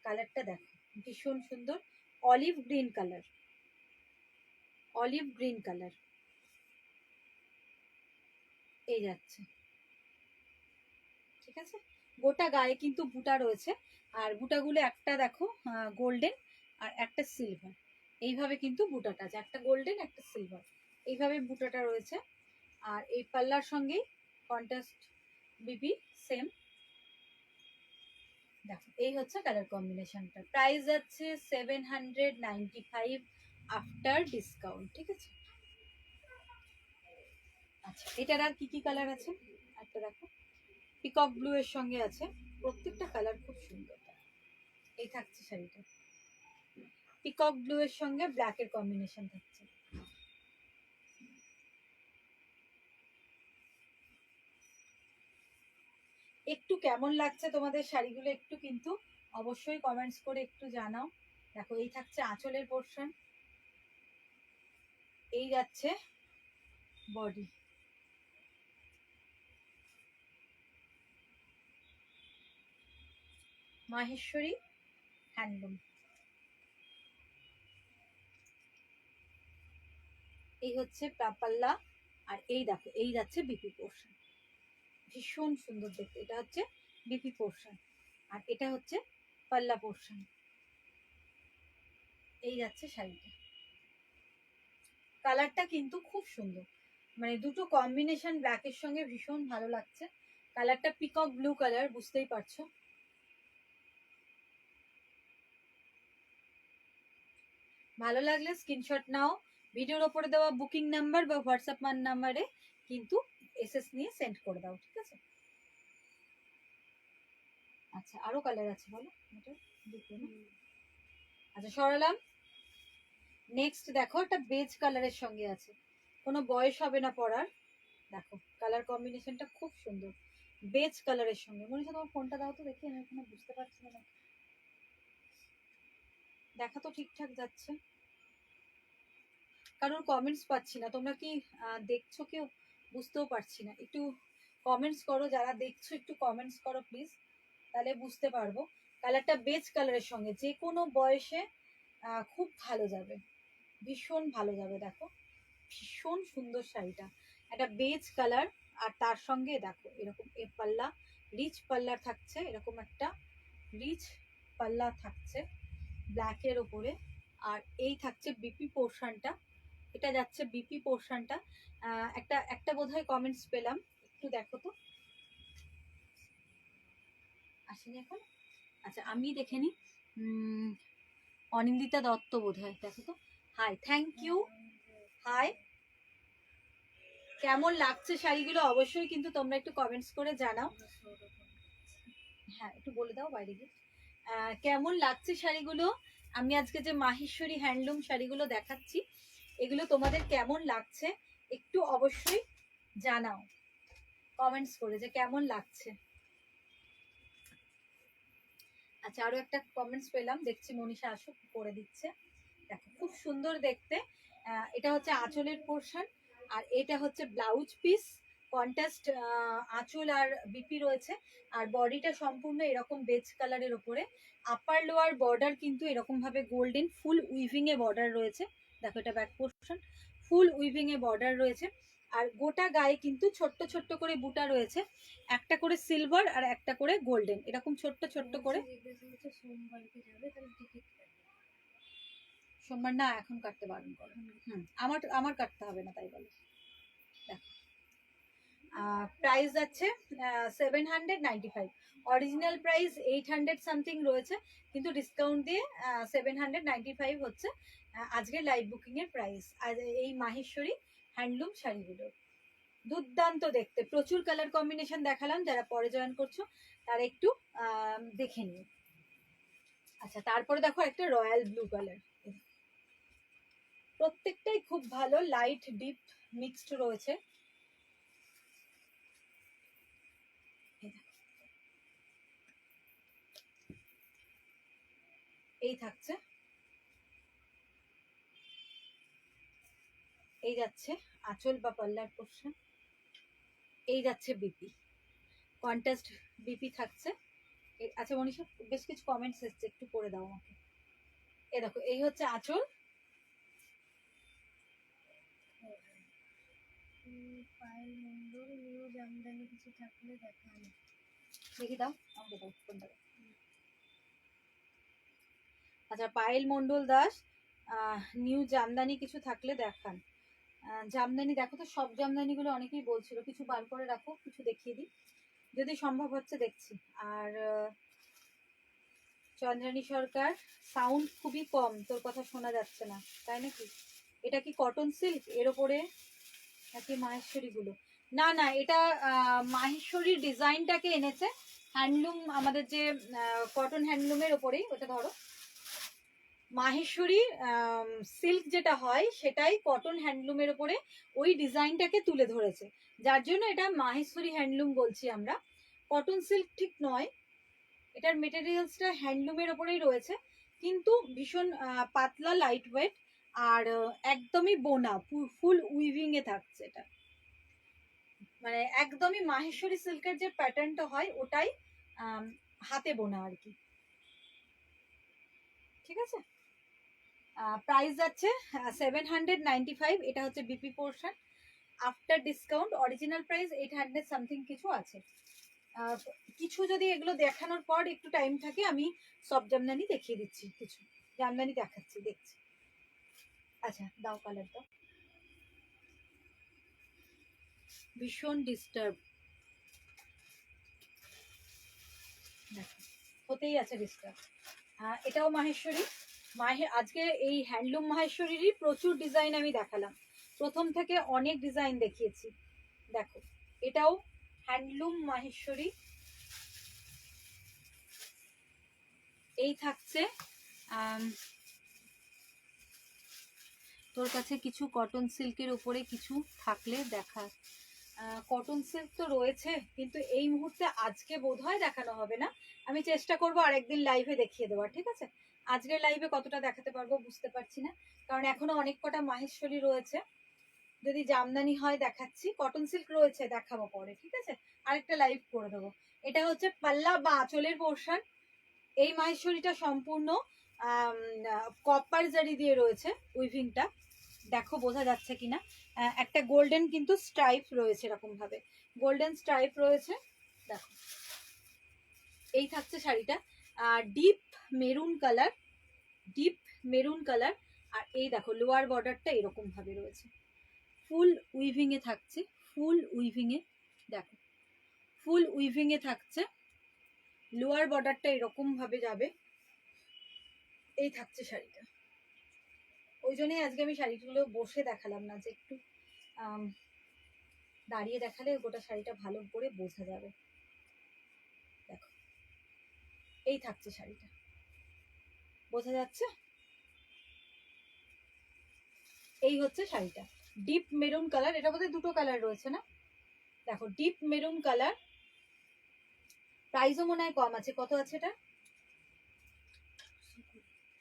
কালারটা দেখো ভীষণ সুন্দর, olive green colour, olive green colour. এই যাচ্ছে ঠিক আছে। গোটা গায়ে কিন্তু বুটা রয়েছে, আর বুটাগুলো একটা দেখো গোল্ডেন আর একটা সিলভার। এইভাবে কিন্তু বুটাটা আছে, একটা গোল্ডেন একটা সিলভার, এইভাবে বুটাটা রয়েছে। আর এই পাল্লার সঙ্গেই কন্ট্রাস্ট বিপি সেম। দেখো এই হচ্ছে কালার কম্বিনেশনটা। প্রাইস যাচ্ছে 795 আফটার ডিসকাউন্ট। ঠিক আছে। আচ্ছা এটার আর কি কি কালার আছে একটা দেখো, পিকক ব্লু এর সঙ্গে আছে, প্রত্যেকটা কালার খুব সুন্দর। এই থাকছে শাড়িটা, পিকক ব্লু এর সঙ্গে ব্ল্যাক এর কম্বিনেশন থাকছে। একটু কেমন লাগছে তোমাদের শাড়িগুলো একটু কিন্তু অবশ্যই কমেন্টস করে একটু জানাও। দেখো এই থাকছে আঁচলের পোর্শন, এই যাচ্ছে বডি। মাহেশ্বরী হ্যান্ডলুম। এই হচ্ছে পাল্লা, আর এই দেখো এই যাচ্ছে বিপি পোর্শন। ভীষণ সুন্দর দেখতে, এটা হচ্ছে বিপি পোর্শন, আর এটা হচ্ছে পাল্লা পোর্শন। এই যাচ্ছে শাড়িটা, কালারটা কিন্তু খুব সুন্দর, মানে দুটো কম্বিনেশন ব্ল্যাকের সঙ্গে ভীষণ ভালো লাগছে। কালারটা পিকক ব্লু কালার, বুঝতেই পারছো। ভালো লাগলে স্ক্রিনশট নাও, ভিডিওর ওপরে দেওয়া বুকিং নাম্বার বা হোয়াটসঅ্যাপ নাম্বারে কিন্তু এসএস নিয়ে সেন্ড করে দাও, ঠিক আছে? আচ্ছা আরো কালার আছে বলো, এটা দুটো না? আচ্ছা সরালাম। নেক্সট দেখো একটা বেজ কালারের সঙ্গে আছে, কোনো বয়স হবে না পরার। দেখো কালার কম্বিনেশনটা খুব সুন্দর, বেজ কালারের সঙ্গে। মনীষা তোমার ফোনটা দাও তো দেখি, আমি এখানে বুঝতে পারছি না, দেখা তো ঠিকঠাক যাচ্ছে, কারোর কমেন্টস পাচ্ছি না। তোমরা কি দেখছো কেউ? বুঝতেও পারছি না, একটু কমেন্টস করো, যারা দেখছো একটু কমেন্টস করো প্লিজ, তাহলে বুঝতে পারবো। কালারটা বেজ কালারের সঙ্গে যে কোনো বয়সে খুব ভালো যাবে, ভীষণ ভালো যাবে। দেখো ভীষণ সুন্দর শাড়িটা, একটা বেজ কালার, আর তার সঙ্গে দেখো এরকম এ পাল্লা, রিচ পাল্লা থাকছে, এরকম একটা রিচ পাল্লা থাকছে ব্ল্যাকের ওপরে। আর এই থাকছে বিপি পোর্শনটা, এটা যাচ্ছে বিপি পোর্শনটা। একটা একটা বোধহয় কমেন্টস পেলাম, একটু দেখো তো, আসেনি এখন? আচ্ছা আমি দেখে নি, অনিন্দিতা দত্ত বোধহয়, দেখো তো। High, thank you. হাই, কেমন লাগছে শাড়িগুলো অবশ্যই কিন্তু তোমরা একটু কমেন্টস করে জানাও। হ্যাঁ একটু বলে দাও বাইরে গিয়ে কেমন লাগছে শাড়িগুলো। আমি আজকে যে মাহেশ্বরী হ্যান্ডলুম শাড়িগুলো দেখাচ্ছি, এগুলো তোমাদের কেমন লাগছে একটু অবশ্যই জানাও কমেন্টস করে যে কেমন লাগছে। আচ্ছা আরো একটা কমেন্টস পেলাম, দেখছি মনীষা আসুক করে দিচ্ছে। দেখো খুব সুন্দর দেখতে, এটা হচ্ছে আঁচলের পোর্শন, আর এটা হচ্ছে ব্লাউজ পিস, কন্ট্রাস্ট আঁচল আর বিপি রয়েছে। আর বডিটা সম্পূর্ণ এরকম বেজ কালারের ওপরে, আপার লোয়ার বর্ডার কিন্তু এরকম ভাবে গোল্ডেন ফুল উইভিং এ বর্ডার রয়েছে। দেখো এটা ব্যাক পোর্শন, ফুল উইভিং এ বর্ডার রয়েছে। আর গোটা গায়ে কিন্তু ছোট্ট ছোট্ট করে বুটা রয়েছে, একটা করে সিলভার আর একটা করে গোল্ডেন, এরকম ছোট্ট ছোট্ট করে। সোমবার না, এখন কাটতে বারণ করে। আমার আমার কাটতে হবে না তাই বলে। দেখো প্রাইস আছে 795, অরিজিনাল প্রাইস 800 সামথিং রয়েছে, কিন্তু ডিসকাউন্ট দিয়ে 795 হচ্ছে আজকে লাইভ বুকিং এর প্রাইস। আর এই মাহেশ্বরী হ্যান্ডলুম শাড়িগুলো দুর্দান্ত দেখতে, প্রচুর কালার কম্বিনেশন দেখালাম, যারা পরে জয়েন করছো তারা একটু দেখে নিও। আচ্ছা তারপরে দেখো একটা রয়্যাল ব্লু কালার, প্রত্যেকটাই খুব ভালো, লাইট ডিপ মিক্সড রয়েছে। এই থাকছে, এই যাচ্ছে আঁচল বা পাল্লার পোর্শন, এই যাচ্ছে বিপি, কন্ট্রাস্ট বিপি থাকছে। আচ্ছা মনীষা বেশ কিছু কমেন্টস এসছে, একটু করে দাও আমাকে। এ দেখো এই হচ্ছে আঁচল, পায়েল মন্ডল নিউ জামদানি কিছু থাকলে দেখান, দেখি দাও আমাকে দাও কোনটা। আচ্ছা পায়েল মন্ডল দাস, নিউ জামদানি কিছু থাকলে দেখান। জামদানি দেখো তো, সব জামদানিগুলো অনেকেই বলছিল, কিছু বার করে রাখো, কিছু দেখিয়ে দিই যদি সম্ভব হচ্ছে দেখছি। আর চন্দ্রানী সরকার, সাউন্ড খুবই কম, তোর কথা শোনা যাচ্ছে না, তাই নাকি? এটা কি কটন সিল্ক এর ওপরে নাকি মাহেশ্বরীগুলো? না না, এটা মাহেশ্বরীর ডিজাইনটাকে এনেছে হ্যান্ডলুম, আমাদের যে কটন হ্যান্ডলুমের ওপরেই, ওটা ধরো মাহেশ্বরী সিল্ক যেটা হয় সেটাই কটন হ্যান্ডলুমের ওপরে ওই ডিজাইনটাকে তুলে ধরেছে, যার জন্য এটা মাহেশ্বরী হ্যান্ডলুম বলছি আমরা। কটন সিল্ক ঠিক নয়, এটার মেটেরিয়ালসটা হ্যান্ডলুমের ওপরেই রয়েছে, কিন্তু ভীষণ পাতলা লাইট ওয়েট, আর একদমই বোনা, ফুল উইভিং এ থাকছে এটা, মানে একদমই মাহেশ্বরী সিল্কের যে প্যাটার্নটা হয় ওটাই হাতে বোনা আর কি, ঠিক আছে? প্রাইস যাচ্ছে 795, এটা হচ্ছে BP portion, after discount original price 800 something কিছু আছে। কিছু যদি এগুলো দেখানোর পর একটু টাইম থাকে আমি সব জামদানি দেখিয়ে দিচ্ছি, কিছু জামদানি দেখাচ্ছি, দেখছি। আচ্ছা দাও কালার দাও, ভীষণ ডিস্টার্ব, দেখো হতেই আছে ডিস্টার্ব। এটাও মাহেশ্বরী, আজকে এই হ্যান্ডলুম মাহেশ্বরীরই প্রচুর ডিজাইন আমি দেখালাম, প্রথম থেকে অনেক ডিজাইন দেখিয়েছি। দেখো এটাও হ্যান্ডলুম মাহেশ্বরী। এই থাকছে তোর কাছে কিছু কটন সিল্কের উপরে কিছু থাকলে দেখা। কটন সিল্ক তো রয়েছে, কিন্তু এই মুহূর্তে আজকে বোধহয় দেখানো হবে না। আমি চেষ্টা করবো আরেকদিন লাইভে দেখিয়ে দেওয়ার, ঠিক আছে? আজকের লাইভে কতটা দেখাতে পারবো বুঝতে পারছি না, কারণ এখনো অনেক কটা মাহেশ্বরী রয়েছে। যদি জামদানি হয় দেখাচ্ছি, কটন সিল্ক রয়েছে দেখাবো পরে, ঠিক আছে? আরেকটা লাইভ করে দেবো। এটা হচ্ছে পাল্লা বা আঁচলের পোর্শন। এই মাহেশ্বরীটা সম্পূর্ণ কপার জারি দিয়ে রয়েছে উইভিংটা, দেখো বোঝা যাচ্ছে কিনা। একটা গোল্ডেন কিন্তু স্ট্রাইপ রয়েছে, এরকম ভাবে গোল্ডেন স্ট্রাইপ রয়েছে। দেখো এই থাকছে শাড়িটা, deep maroon colour, deep maroon colour. আর এই দেখো লোয়ার বর্ডারটা এরকম ভাবে রয়েছে, ফুল উইভিং এ থাকছে, ফুল উইভিং এ। দেখো ফুল উইভিং এ থাকছে, লোয়ার বর্ডারটা এরকম ভাবে যাবে। এই থাকছে শাড়িটা, ওই জন্যই আজকে আমি শাড়িগুলো বসে দেখালাম না, যে একটু দাঁড়িয়ে দেখালে গোটা শাড়িটা ভালো করে বোঝা যাবে। দেখো এই থাকছে শাড়িটা, বোঝা যাচ্ছে? এই হচ্ছে শাড়িটা, ডিপ মেরুন কালার। এটা বোধহয় দুটো কালার রয়েছে না? দেখো ডিপ মেরুন কালার, প্রাইসও মনে হয় কম আছে। কত আছে এটা?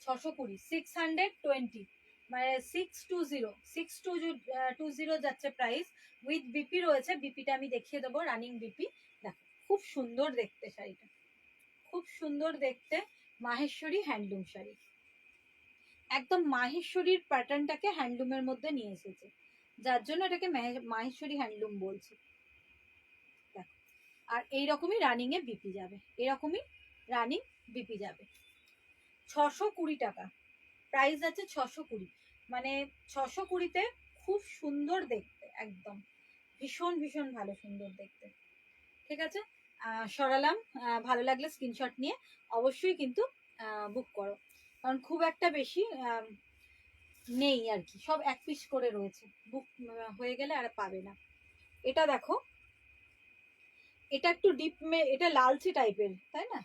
620, 620, মানে 620 যাচ্ছে প্রাইস। উইথ বিপি রয়েছে, বিপিটা আমি দেখিয়ে দেবো, রানিং বিপি। দেখো খুব সুন্দর দেখতে শাড়িটা, খুব সুন্দর দেখতে। মাহেশ্বরী হ্যান্ডলুম শাড়ি, একদম মাহেশ্বরীর প্যাটার্নটাকে হ্যান্ডলুমের মধ্যে নিয়ে এসেছে, যার জন্য এটাকে মাহেশ্বরী হ্যান্ডলুম বলছি। দেখো আর এইরকমই রানিং এ বিপি যাবে, এরকমই রানিং বিপি যাবে। 620 টাকা প্রাইস আছে, 620, মানে 620-তে খুব সুন্দর দেখতে, একদম ভীষণ ভীষণ ভালো সুন্দর দেখতে। ঠিক আছে, সরালাম। ভালো লাগলে স্ক্রিনশট নিয়ে অবশ্যই কিন্তু বুক করো, কারণ খুব একটা বেশি নেই আর কি, সব এক পিস করে রয়েছে, বুক হয়ে গেলে আর পাবে না। এটা দেখো, এটা একটু ডিপ এটা লালচে টাইপের, তাই না?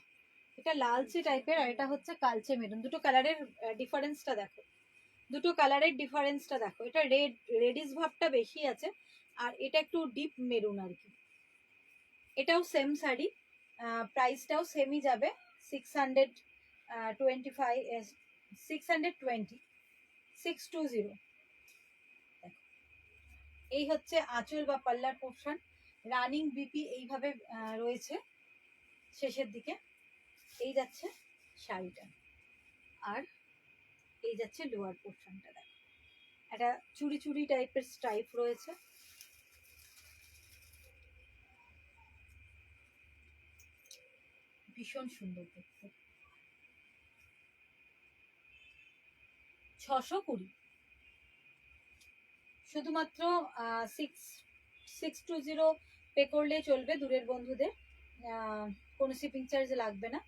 এটা লালচে টাইপের, আর এটা হচ্ছে কালচে মেরুন। দুটো কালারের ডিফারেন্সটা দেখো, দুটো কালারের ডিফারেন্সটা দেখো। এটা রেডিশ ভাবটা বেশি আছে, আর এটা একটু ডিপ মেরুন আর কি। এটাও সেম শাড়ি, প্রাইসটাও সেমই যাবে, 625, 620, 620। এই হচ্ছে আঁচল বা পাল্লার পোর্শন, রানিং বিপি এইভাবে রয়েছে শেষের দিকে। এই যাচ্ছে শাড়িটা, আর এই যাচ্ছে লোয়ার পোর্শনটা। দেখো একটা চুড়ি চুড়ি টাইপের স্ট্রাইপ রয়েছে, ভীষণ সুন্দর দেখতে। 620, শুধুমাত্র 620 পে করলে চলবে দূরের বন্ধুদের, কোনো শিপিং চার্জ লাগবে না।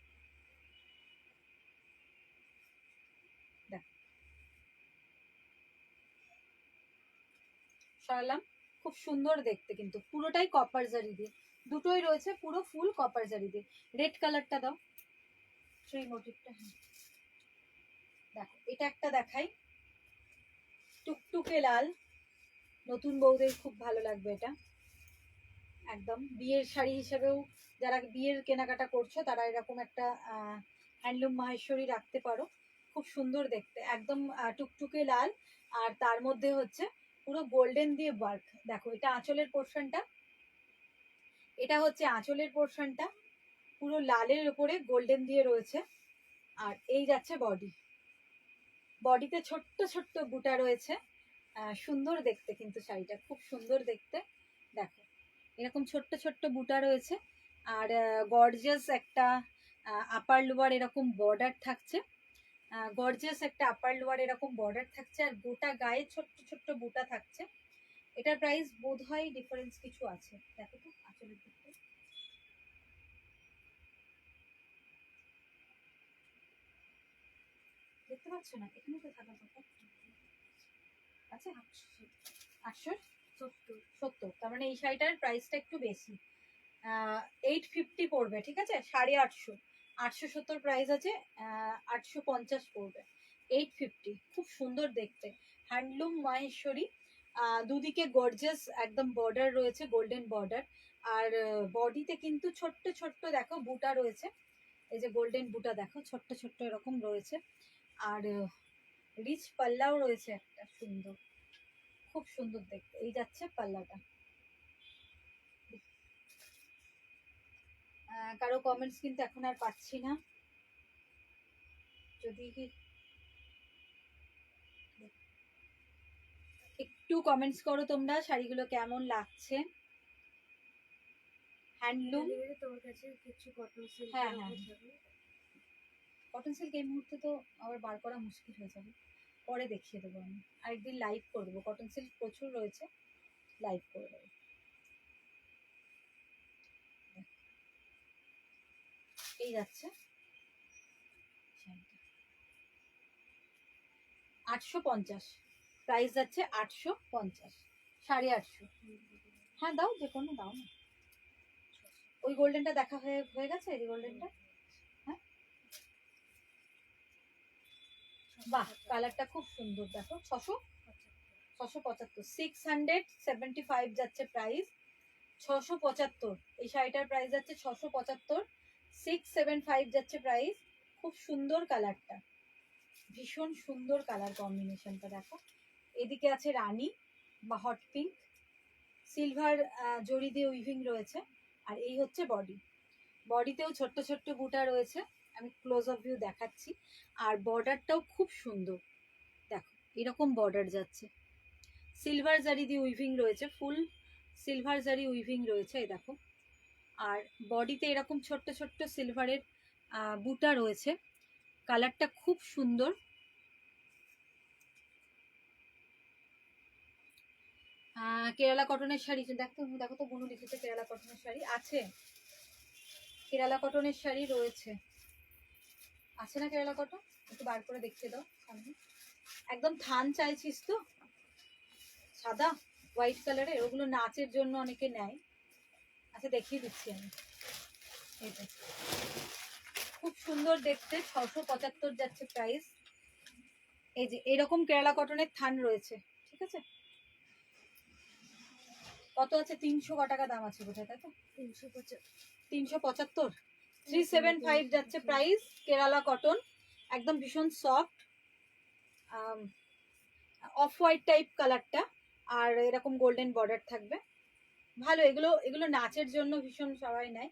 সরালাম, খুব সুন্দর দেখতে, কিন্তু পুরোটাই কপার জারি দিয়ে, দুটোই রয়েছে পুরো ফুল কপার জারি দিয়ে। রেড কালারটা দাও, সেই মোটিভটা। হ্যাঁ দেখো এটা একটা দেখাই, টুকটুকে লাল, নতুন বউদের খুব ভালো লাগবে এটা, একদম বিয়ের শাড়ি হিসেবেও যারা বিয়ের কেনাকাটা করছো তারা এরকম একটা হ্যান্ডলুম মাহেশ্বরী রাখতে পারো, খুব সুন্দর দেখতে, একদম টুকটুকে লাল, আর তার মধ্যে হচ্ছে পুরো গোল্ডেন দিয়ে ওয়ার্ক। দেখো এটা আঁচলের পোর্শনটা, এটা হচ্ছে আঁচলের পোর্শনটা, পুরো লালের উপরে গোল্ডেন দিয়ে রয়েছে। আর এই যাচ্ছে বডি, বডিতে ছোট্ট ছোট্ট বুটা রয়েছে, সুন্দর দেখতে কিন্তু শাড়িটা, খুব সুন্দর দেখতে। দেখো এরকম ছোট্ট ছোট্ট বুটা রয়েছে, আর গর্জিয়াস একটা আপার লোয়ার এরকম বর্ডার থাকছে, গর্জিয়াস একটা আপার লোয়ার এরকম বর্ডার থাকছে, আর গোটা গায়ে ছোট্ট ছোট্ট বুটা থাকছে। এটার প্রাইস বোধহয় ডিফারেন্স কিছু আছে, দেখো তো আসলে দেখতে পাচ্ছ না, এখানে তো থাকা কথা। আচ্ছা 870, তার মানে এই শাড়িটার প্রাইসটা একটু বেশি। 850 পড়বে, ঠিক আছে, 850, 870 প্রাইস আছে, 850 পড়বে, 850। খুব সুন্দর দেখতে, হ্যান্ডলুম মাহেশ্বরী। দুদিকে গর্জিয়াস একদম বর্ডার রয়েছে, গোল্ডেন বর্ডার। আর বডিতে কিন্তু ছোট্ট ছোট্ট দেখো বুটা রয়েছে, এই যে গোল্ডেন বুটা দেখো ছোট্ট ছোট্ট এরকম রয়েছে। আর রিচ পাল্লাও রয়েছে একটা সুন্দর, খুব সুন্দর দেখতে। এই যাচ্ছে পাল্লাটা। কারো কমেন্টস কিন্তু এখন আর পাচ্ছি না, যদি একটু কমেন্টস করো তোমরা শাড়িগুলো কেমন লাগছে। হ্যান্ডলুম, তোমার কাছে কিছু কটন সিল্ক, হ্যাঁ হ্যাঁ, কটন সিল্ক এই মুহূর্তে তো আবার বার করা মুশকিল হয়ে যাবে, পরে দেখিয়ে দেবো আমি, আরেকদিন লাইভ করে দেবো। কটন সিল্ক প্রচুর রয়েছে, লাইভ করে দেবো। এই যাচ্ছে 850, প্রাইস যাচ্ছে 850, 850। হ্যাঁ দাও, যে কোনো দাও না। ওই গোল্ডেনটা দেখা হয়ে হয়ে গেছে, এই গোল্ডেনটা। হ্যাঁ বাহ, কালারটা খুব সুন্দর দেখো। 675, 675 যাচ্ছে প্রাইস, 675। এই শাড়িটার প্রাইস যাচ্ছে 675, 675 যাচ্ছে প্রাইস। খুব সুন্দর কালারটা, ভীষণ সুন্দর কালার কম্বিনেশনটা দেখো। এদিকে আছে রানী বা হট পিঙ্ক, সিলভার জড়ি দিয়ে উইভিং রয়েছে। আর এই হচ্ছে বডি, বডিতেও ছোট্ট ছোট্ট বুটা রয়েছে, আমি ক্লোজ অফ ভিউ দেখাচ্ছি। আর বর্ডারটাও খুব সুন্দর দেখো, এরকম বর্ডার যাচ্ছে, সিলভার জারি দিয়ে উইভিং রয়েছে, ফুল সিলভার জারি উইভিং রয়েছে, এই দেখো। আর বডিতে এরকম ছোট্ট ছোট্ট সিলভারের বুটা রয়েছে, কালারটা খুব সুন্দর। কেরালা কটনের শাড়ি দেখো, দেখো তো বোনু লিখেছে কেরালা কটনের শাড়ি আছে, কেরালা কটনের শাড়ি রয়েছে, আছে না কেরালা কটন? একটু বার করে দেখিয়ে দাও সামনে। একদম থান চাইছিস তো, সাদা হোয়াইট কালারের, ওগুলো নাচের জন্য অনেকে নেয়। আচ্ছা দেখিয়ে দিচ্ছি আমি, এটা খুব সুন্দর দেখতে, 675 যাচ্ছে প্রাইস। এই যে এরকম কেরালা কটনের থান রয়েছে, ঠিক আছে। কত আছে? 300 টাকা দাম আছে বোধহয়, তাই তো? 375, 375 যাচ্ছে প্রাইস। কেরালা কটন, একদম ভীষণ সফট, অফ হোয়াইট টাইপ কালারটা, আর এরকম গোল্ডেন বর্ডার থাকবে। ভালো, এগুলো এগুলো নাচের জন্য ভীষণ সবাই নেয়।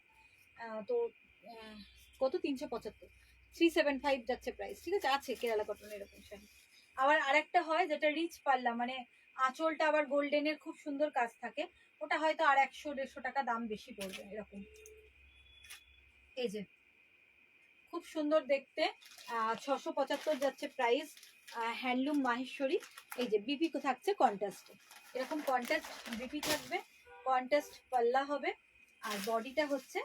তো কত? 375, 375 যাচ্ছে প্রাইস, ঠিক আছে। আছে কেরালা কটন এরকম শাড়ি। আবার আরেকটা হয় যেটা রিচ পাল্লা, মানে আঁচলটা আবার গোল্ডেনের খুব সুন্দর কাজ থাকে, ওটা হয়তো আর 100-150 টাকা দাম বেশি পড়বে এরকম। এই যে খুব সুন্দর দেখতে, 675 যাচ্ছে প্রাইস, হ্যান্ডলুম মাহেশ্বরী। এই যে বিপি থাকছে কন্ট্রাস্টে, এরকম কন্ট্রাস্ট বিপি থাকবে, কন্ট্রাস্ট পাল্লা হবে। আর বডিটা হচ্ছে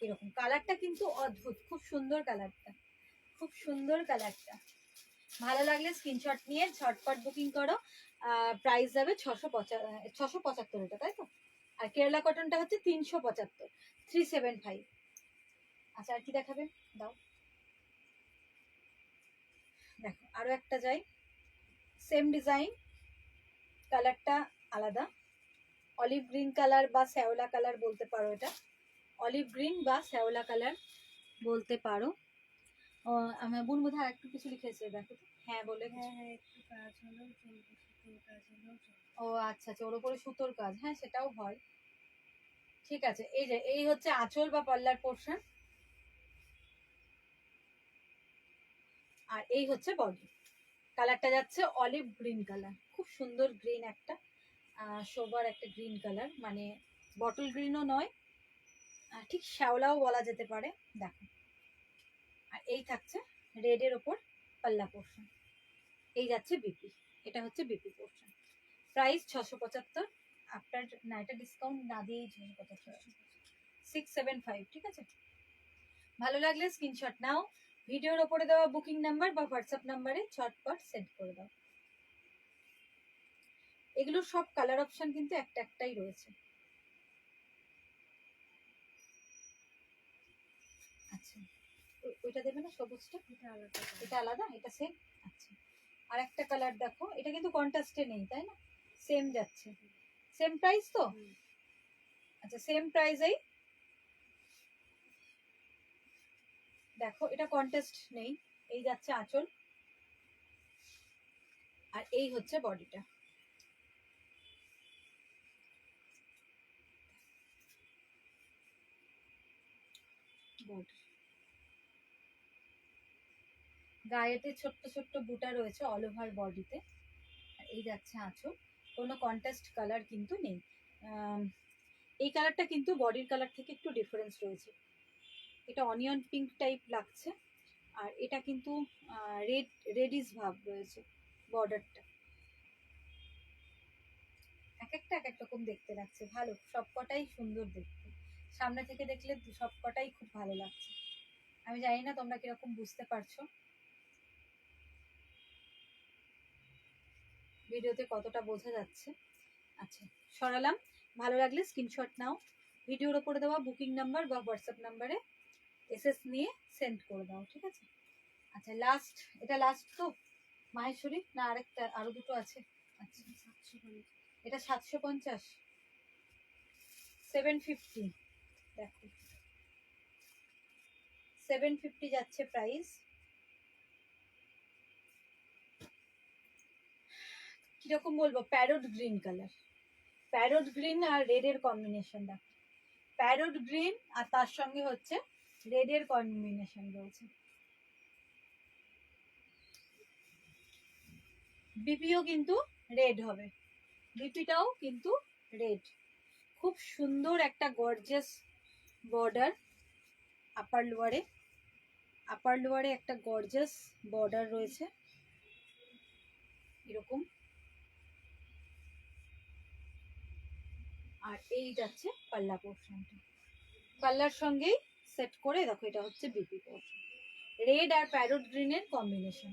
এরকম, কালারটা কিন্তু অদ্ভুত, খুব সুন্দর কালারটা, খুব সুন্দর কালারটা। ভালো লাগলে স্ক্রিনশট নিয়ে ঝটপট বুকিং করো। প্রাইস যাবে 675 এটা, তাই তো। আর কেরালা কটনটা হচ্ছে 375, 375। আচ্ছা আর কি দেখাবে দাও, দেখো আরো একটা যাই, সেম ডিজাইন, কালারটা আলাদা, অলিভ গ্রিন কালার বা শ্যাওলা কালার বলতে পারো, এটা অলিভ গ্রিন বা শ্যাওলা কালার বলতে পারো। আমার বোন বোধ হয় একটু কিছু লিখেছে, দেখো তো। হ্যাঁ বলে, একটু কাজ হলেও চলবে, সুতোর কাজ হলেও চলবে। ও আচ্ছা আচ্ছা, ওর উপরে সুতোর কাজ, হ্যাঁ সেটাও হয়, ঠিক আছে। এই যে এই হচ্ছে আঁচল বা পাল্লার পোর্শন, আর এই হচ্ছে বডি। কালারটা যাচ্ছে অলিভ গ্রিন কালার, খুব সুন্দর গ্রিন একটা, সোবার একটা গ্রিন কালার, মানে বটল গ্রিনও নয়, ঠিক শ্যাওলাও বলা যেতে পারে, দেখো। আর এই থাকছে রেডের ওপর পাল্লা পোর্শন, এই যাচ্ছে বিপি, এটা হচ্ছে বিপি পোর্শন। প্রাইস 675, আপনার না এটা ডিসকাউন্ট না দিয়েই 675, 675, ঠিক আছে। ভালো লাগলে স্ক্রিনশট নাও, ভিডিওর ওপরে দেওয়া বুকিং নাম্বার বা হোয়াটসঅ্যাপ নাম্বারে ঝটপট সেন্ড করে দাও। এগুলোর সব কালার অপশন কিন্তু একটাই রয়েছে। আচ্ছা, ওইটা দেবে না সবুজটা? এটা আলাদা, এটা সেম। আচ্ছা, আর একটা কালার দেখো, এটা কিন্তু কন্ট্রাস্টে নেই তাই না? সেম যাচ্ছে, সেম প্রাইস তো? আচ্ছা, সেম প্রাইসেই দেখো, এটা কন্ট্রাস্ট নেই। এই যাচ্ছে আঁচল, আর এই হচ্ছে বডিটা। গায়েতে ছোট্ট ছোট্ট বুটা রয়েছে অল ওভার বডিতে, আর এই যাচ্ছে আঁচল। কোনো কন্ট্রাস্ট কালার কিন্তু নেই। এই কালারটা কিন্তু বডির কালার থেকে একটু ডিফারেন্স রয়েছে। এটা অনিয়ন পিঙ্ক টাইপ লাগছে, আর এটা কিন্তু রেডিশ ভাব রয়েছে বর্ডারটা। এক এক রকম দেখতে লাগছে, ভালো, সবকটাই সুন্দর দেখতে। সামনে থেকে দেখলে সবকটাই খুব ভালো লাগছে। আমি জানি না তোমরা কিরকম বুঝতে পারছো, ভিডিওতে কতটা বোঝা যাচ্ছে। আচ্ছা, সরালাম। ভালো লাগলে স্ক্রিনশট নাও, ভিডিওর ওপরে দেওয়া বুকিং নাম্বার বা হোয়াটসঅ্যাপ নাম্বারে এসএস নিয়ে সেন্ড করে দাও, ঠিক আছে? আচ্ছা, লাস্ট, এটা লাস্ট তো মাহেশ্বরী, না আরেকটা আরো দুটো আছে? আচ্ছা, এটা 750, 750, দেখো 750 যাচ্ছে প্রাইস। কিরকম বলবো, parrot green colour, parrot green আর রেডের কম্বিনেশন দেখো, প্যারোট গ্রিন আর তার সঙ্গে হচ্ছে রেডের কম্বিনেশন রয়েছে। বিপিও কিন্তু রেড হবে, বিপিটাও কিন্তু রেড। খুব সুন্দর একটা গর্জিয়াস বর্ডার আপার লোয়ারে একটা গর্জিয়াস বর্ডার রয়েছে এরকম। আর এই যাচ্ছে পাল্লা পোর্শনটা, পাল্লার সঙ্গেই সেট করে দেখো, এটা হচ্ছে বিপি পোর্শন। রেড আর প্যারোট গ্রিনের কম্বিনেশন,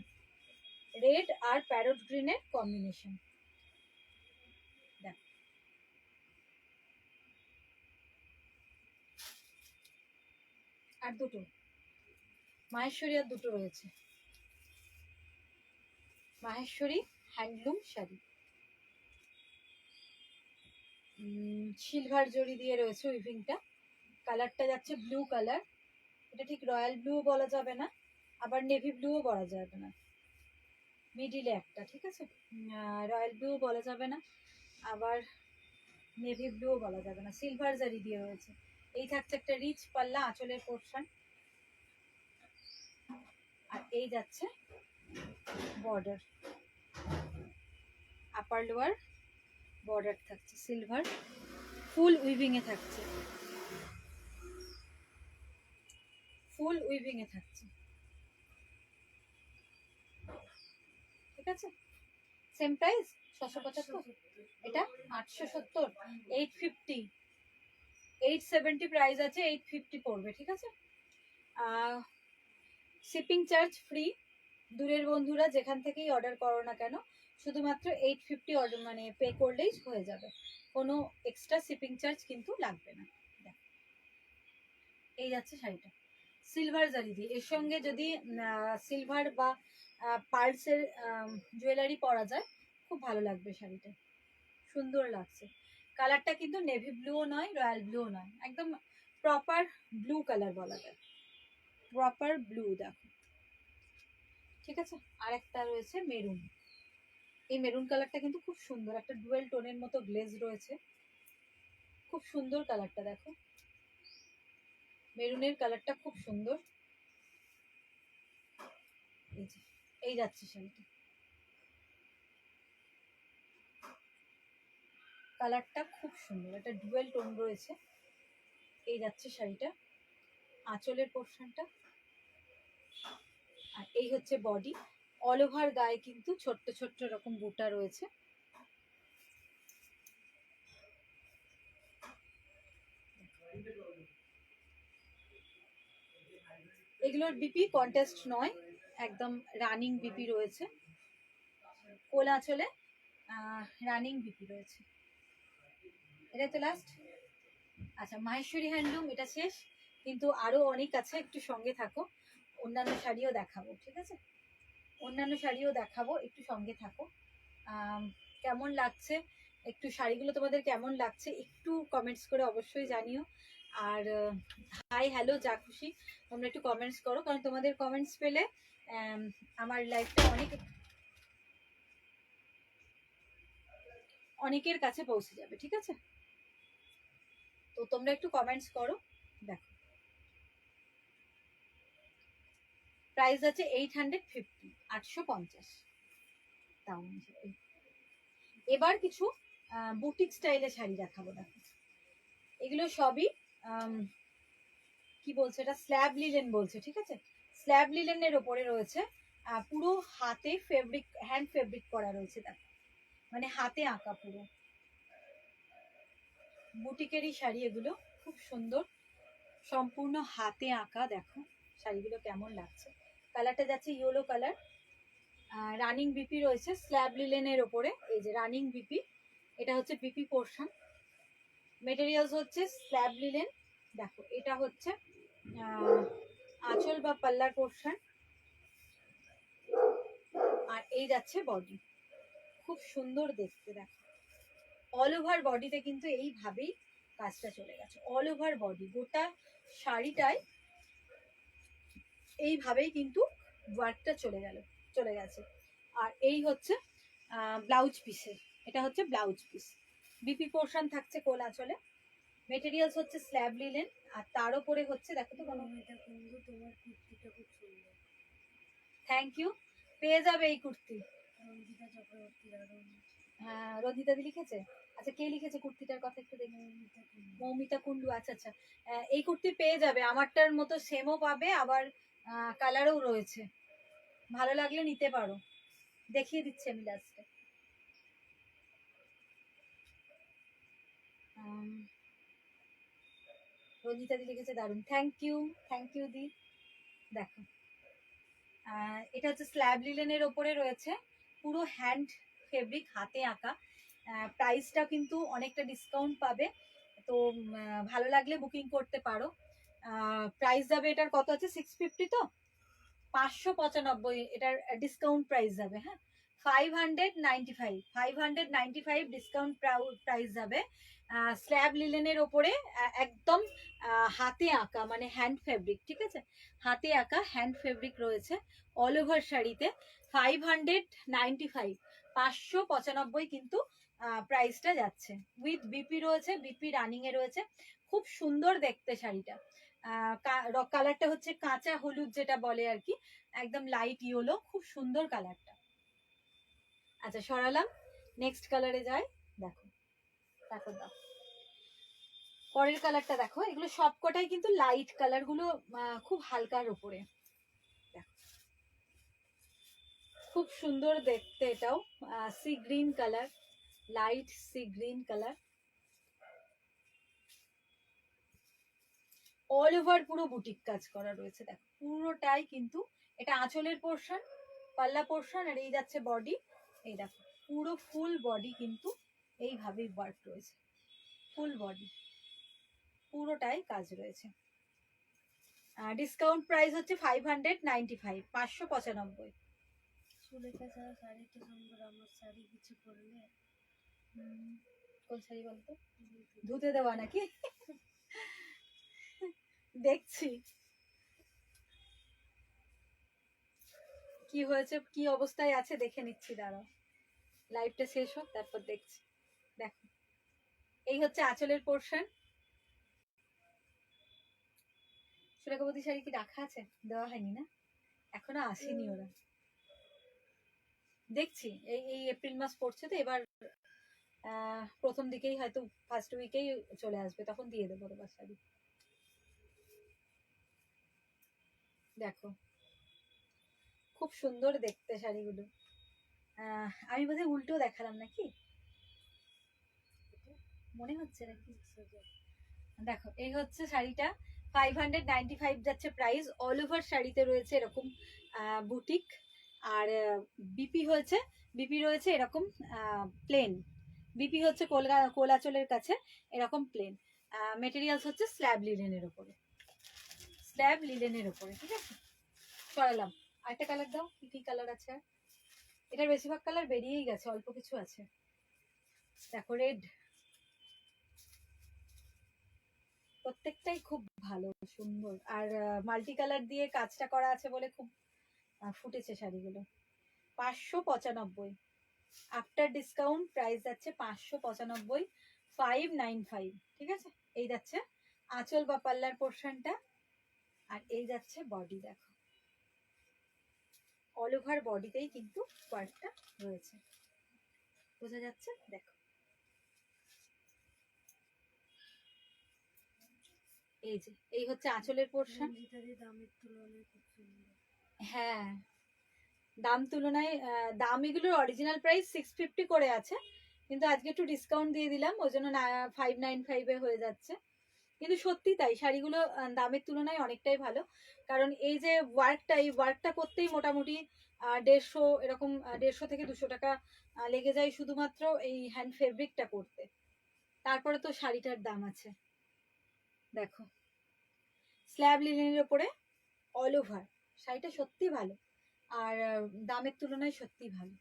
রেড আর প্যারোট গ্রিনের কম্বিনেশন। দেখো, আর দুটো মাহেশ্বরী, আর দুটো রয়েছে মাহেশ্বরী হ্যান্ডলুম শাড়ি। সিলভার জরি দিয়ে রয়েছে উইভিংটা। কালারটা যাচ্ছে ব্লু কালার, এটা ঠিক রয়্যাল ব্লু বলা যাবে না, আবার নেভি ব্লুও বলা যাবে না, মিডিলে একটা, ঠিক আছে? রয়্যাল ব্লু বলা যাবে না, আবার নেভি ব্লুও বলা যাবে না। সিলভার জারি দিয়ে রয়েছে। এই থাকছে একটা রিচ পাল্লা, আঁচলের পোর্শন, আর এই যাচ্ছে বর্ডার, আপার লোয়ার বর্ডার থাকছে সিলভার, ফুল উইভিং এ থাকছে, ফুল উইভিং এ থাকছে, ঠিক আছে? সেম প্রাইস 675, এটা 870, 850, 870 প্রাইস আছে, 850 পড়বে, ঠিক আছে? শিপিং চার্জ ফ্রি, দূরের বন্ধুরা যেখান থেকেই অর্ডার করো না কেন শুধুমাত্র 850 অর্ডার মানে পে করলেই হয়ে যাবে, কোনো এক্সট্রা শিপিং চার্জ কিন্তু লাগবে না। এই যাচ্ছে শাড়িটা সিলভার জারি দিয়ে, এর সঙ্গে যদি সিলভার বা পার্লসের জুয়েলারি পরা যায় খুব ভালো লাগবে শাড়িটা, সুন্দর লাগছে। কালারটা কিন্তু নেভি ব্লুও নয়, রয়্যাল ব্লুও নয়, একদম প্রপার ব্লু কালার বলা যায়, প্রপার ব্লু দেখো, ঠিক আছে? আর একটা রয়েছে মেরুন, এই মেরুন কালারটা কিন্তু খুব সুন্দর, একটা ডুয়েল টোনের মতো গ্লেজ রয়েছে, খুব সুন্দর কালারটা দেখো, মেরুনের কালারটা খুব সুন্দর। এই যে, এই যাচ্ছে শাড়িটা, কালারটা খুব সুন্দর, একটা ডুয়েল টোন রয়েছে। এই যাচ্ছে শাড়িটা, আঁচলের পোর্শনটা, আর এই হচ্ছে বডি। অল ওভার গায়ে কিন্তু ছোট্ট ছোট্ট রকম বুটা রয়েছে, এগুলোর বিপি কন্টেস্ট নয়, একদম রানিং বিপি রয়েছে, কোল আঁচলে রানিং বিপি রয়েছে। এটা তো লাস্ট। আচ্ছা, মাহেশ্বরী হ্যান্ডলুম এটা শেষ, কিন্তু আরো অনেক আছে, একটু সঙ্গে থাকো, অন্যান্য শাড়িও দেখাবো, ঠিক আছে? অন্যান্য শাড়িও দেখাবো, একটু সঙ্গে থাকো। কেমন লাগছে, একটু শাড়িগুলো তোমাদের কেমন লাগছে একটু কমেন্টস করে অবশ্যই জানিও। আর হাই হ্যালো যা খুশি তোমরা একটু কমেন্টস করো, কারণ তোমাদের কমেন্টস পেলে আমার লাইফটা অনেকের কাছে পৌঁছে যাবে, ঠিক আছে? তো তোমরা একটু কমেন্টস করো। দেখো, প্রাইস আছে 850, 850 দাম। এবার কিছু বুটিক স্টাইলের শাড়ি দেখাবো। দেখো, এগুলো সবই কি বলছে, এটা স্ল্যাব লিলেন বলছে, ঠিক আছে? স্ল্যাব লিলেনের ওপরে রয়েছে, পুরো হাতে ফেব্রিক, হ্যান্ড ফেব্রিক করা রয়েছে। দেখো, মানে হাতে আঁকা, পুরো বুটিকেরই শাড়ি এগুলো, খুব সুন্দর, সম্পূর্ণ হাতে আঁকা। দেখো শাড়িগুলো কেমন লাগছে। কালারটা যাচ্ছে ইয়েলো কালার, রানিং বিপি রয়েছে স্ল্যাব লিলেনের ওপরে। এই যে রানিং বিপি, এটা হচ্ছে বিপি পোর্শন, মেটেরিয়ালস হচ্ছে স্ল্যাব লিলেন। দেখো, এটা হচ্ছে আঁচল বা পাল্লার পোর্শন, আর এই যাচ্ছে বডি, খুব সুন্দর দেখতে। দেখো, অল ওভার বডিতে কিন্তু এইভাবেই কাজটা চলে গেছে, অল ওভার বডি, গোটা শাড়িটায় এইভাবেই কিন্তু ওয়ার্কটা চলে গেছে। আর এই হচ্ছে ব্লাউজ পিসের, এটা হচ্ছে ব্লাউজ পিস, বিপি পোর্শন থাকছে কোল আঁচলে, মেটেরিয়ালস হচ্ছে স্ল্যাব লিলেন, আর তার উপরে হচ্ছে দেখো তো কোনো, এটা কিন্তু তোমার কুর্তিটা খুব সুন্দর। থ্যাংক ইউ, পেয়ে যাবে এই কুর্তি। রঞ্জিতা চক্রবর্তী দারুণ। হ্যাঁ, রঞ্জিতা দি লিখেছে। আচ্ছা, কে লিখেছে কুর্তিটার কথা একটু দেখি। মৌমিতা কুন্ডু, আচ্ছা আচ্ছা। এই কুর্তি পেয়ে যাবে, আমারটার মতো সেমও পাবে, আবার কালারও রয়েছে, ভালো লাগলে নিতে পারো। দেখিয়ে দিচ্ছি আমি লাস্টে। রঞ্জিতা দি লিখেছে দারুণ, থ্যাংক ইউ দি। দেখো, এটা হচ্ছে স্ল্যাব লিলেনের ওপরে রয়েছে, পুরো হ্যান্ড ফেব্রিক, হাতে আঁকা। প্রাইসটা কিন্তু অনেকটা ডিসকাউন্ট পাবে, তো ভালো লাগলে বুকিং করতে পারো। প্রাইস যাবে এটার কত আছে, 650, তো 595 এটার ডিসকাউন্ট প্রাইস যাবে। হ্যাঁ, 595 ডিসকাউন্ট প্রাইস যাবে। স্ল্যাব লিলেনের ওপরে একদম হাতে আঁকা, মানে হ্যান্ড ফেব্রিক, ঠিক আছে? হাতে আঁকা হ্যান্ড ফেব্রিক রয়েছে অল ওভার শাড়িতে। 595, 595 কিন্তু প্রাইসটা যাচ্ছে। উইথ বিপি রয়েছে, বিপি রানিং এ রয়েছে, খুব সুন্দর দেখতে শাড়িটা। কালারটা হচ্ছে কাঁচা হলুদ যেটা বলে আর কি, একদম লাইট ইয়েলো, খুব সুন্দর কালারটা। আচ্ছা, সরালাম, নেক্সট কালারে যাই। দেখো, দেখো দাও, পরের কালারটা দেখো, এগুলো সবকটাই কিন্তু লাইট কালার গুলো, খুব হালকার উপরে। দেখো, খুব সুন্দর দেখতে, এটাও sea green colour, light sea green colour, all over পুরো বুটিক কাজ করা রয়েছে। দেখো, পুরোটাই কিন্তু এটা আঁচলের পোর্শন, পাল্লা পোর্শন, আর এই যাচ্ছে বডি। এই দেখো, পুরো ফুল বডি কিন্তু এইভাবেই ওয়ার্ক রয়েছে, ফুল বডি পুরোটাই কাজ রয়েছে। ডিসকাউন্ট প্রাইস হচ্ছে 595, 595। সুলেখা ছাড়া শাড়ি তো সুন্দর, আমার শাড়ি কিছু করলে। কোন শাড়ি বলতো? ধুতে দেওয়া নাকি? দেখছি কি হয়েছে, কি অবস্থায় আছে দেখে নিচ্ছি, দাঁড়াও, লাইভটা শেষ হোক তারপর দেখছি। দেখো, এই হচ্ছে আঁচলের পোর্শন। সুরেখাবতী শাড়ি কি রাখা আছে? দেওয়া হয়নি না, এখনো আসেনি ওরা, দেখছি। এই এপ্রিল মাস পড়ছে তো, এবার প্রথম দিকেই হয়তো ফার্স্ট উইকেই চলে আসবে, তখন দিয়ে দেবো তোমার শাড়ি। দেখো, খুব সুন্দর দেখতে শাড়িগুলো। আমি বোধহয় উল্টো দেখালাম নাকি, মনে হচ্ছে নাকি? দেখো, এই হচ্ছে শাড়িটা, 595 যাচ্ছে প্রাইস। অল ওভার শাড়িতে রয়েছে এরকম বুটিক, আর বিপি রয়েছে এরকম প্লেন। বিপি হচ্ছে কোলাচলের কাছে এরকম প্লেন। মেটেরিয়ালস হচ্ছে স্ল্যাব লিনেনের উপরে, ঠিক আছে। সরালাম। আরেকটা কালার দাও, কি কি কালার আছে আর? এটার বেশিরভাগ কালার বেরিয়েই গেছে, অল্প কিছু আছে। দেখো রেড, প্রত্যেকটাই খুব ভালো সুন্দর, আর মাল্টি কালার দিয়ে কাজটা করা আছে বলে খুব ফুটেছে শাড়িগুলো। 595, আফটার ডিসকাউন্ট প্রাইস যাচ্ছে 595, 595, ঠিক আছে। এই যাচ্ছে আঁচল বা পাল্লার পোর্শনটা, আর এই যাচ্ছে বডি। দেখো অল ওভার বডিতেই কিন্তু ওয়ার্কটা রয়েছে, বোঝা যাচ্ছে। দেখো এই যে এই হচ্ছে আঁচলের পোর্শন। দামের তুলনায় খুব সুন্দর। হ্যাঁ, দাম এগুলোর অরিজিনাল প্রাইস 650 করে আছে, কিন্তু আজকে একটু ডিসকাউন্ট দিয়ে দিলাম, ওই জন্য 595 হয়ে যাচ্ছে। কিন্তু সত্যি তাই, শাড়িগুলো দামের তুলনায় অনেকটাই ভালো। কারণ এই যে এই ওয়ার্কটা করতেই মোটামুটি 150 এরকম, 150 থেকে 200 টাকা লেগে যায় শুধুমাত্র এই হ্যান্ড ফেব্রিকটা করতে। তারপরে তো শাড়িটার দাম আছে। দেখো স্ল্যাব লিনেনের উপরে অল ওভার, শাড়িটা সত্যি ভালো, আর দামের তুলনায় সত্যি ভালো।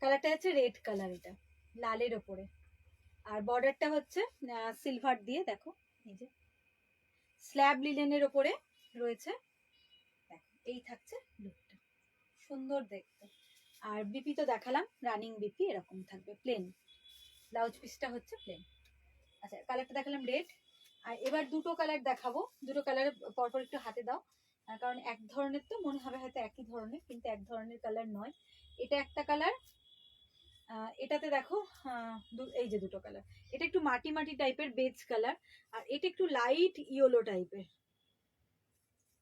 কালারটা হচ্ছে রেড কালার, এটা লালের ওপরে, আর বর্ডারটা হচ্ছে সিলভার দিয়ে। দেখো এই যে স্ল্যাব লিনেনের ওপরে রয়েছে। দেখো এই থাকছে লুকটা, সুন্দর দেখতে। আর বিপি তো দেখালাম, রানিং বিপি এরকম থাকবে, প্লেন। ব্লাউজ পিসটা হচ্ছে প্লেন। আচ্ছা কালারটা দেখালাম রেড, আর এবার দুটো কালার দেখাবো। দুটো কালার পরপর একটু হাতে দাও, কারণ এক ধরনের তো মনে হবে হয়তো একই ধরনের, কিন্তু এক ধরনের কালার নয়। এটা একটা কালার, এটাতে দেখো এই যে দুটো কালার। এটা একটু মাটি মাটি টাইপের বেজ কালার, আর এটা একটু লাইট ইয়েলো টাইপের।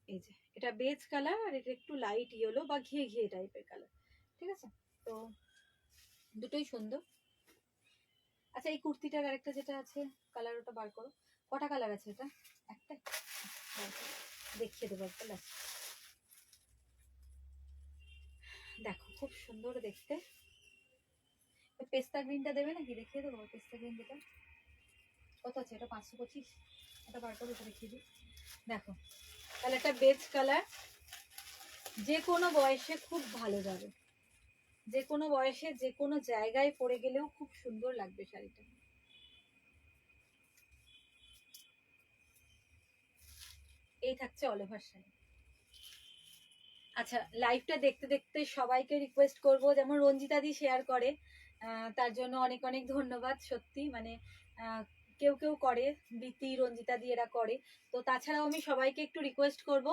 এই যে এটা বেজ কালার, আর এটা একটু লাইট ইয়েলো বা ঘিয়ে ঘিয়ে টাইপের কালার, ঠিক আছে। তো দুটোই সুন্দর। আচ্ছা এই কুর্তিটার আরেকটা যেটা আছে কালার, ওটা বার করো। কটা কালার আছে এটা? একটা, দেখিয়ে দেবো একটা লাস্ট। দেখো খুব সুন্দর দেখতে। পেস্তা গ্রিনটা দেবে নাকি? দেখিয়ে দেবো পেস্তা গ্রিন যেটা। কত আছে এটা? 525। এটা বার করে দেখিয়ে দিই। দেখো কালারটা বেজ কালার, যে কোনো বয়সে খুব ভালো যাবে, যে কোনো বয়সে যে কোনো জায়গায় পরে গেলেও খুব সুন্দর লাগবে শাড়িটা। এই থাকছে অল ওভার শাড়ি। আচ্ছা লাইভটা দেখতে দেখতে সবাইকে রিকোয়েস্ট করব, যেমন রঞ্জিতা দি শেয়ার করে, তার জন্য অনেক অনেক ধন্যবাদ। সত্যি মানে কেউ কেউ করে, বৃত্তি রঞ্জিতা দি এরা করে। তো তাছাড়াও আমি সবাইকে একটু রিকোয়েস্ট করব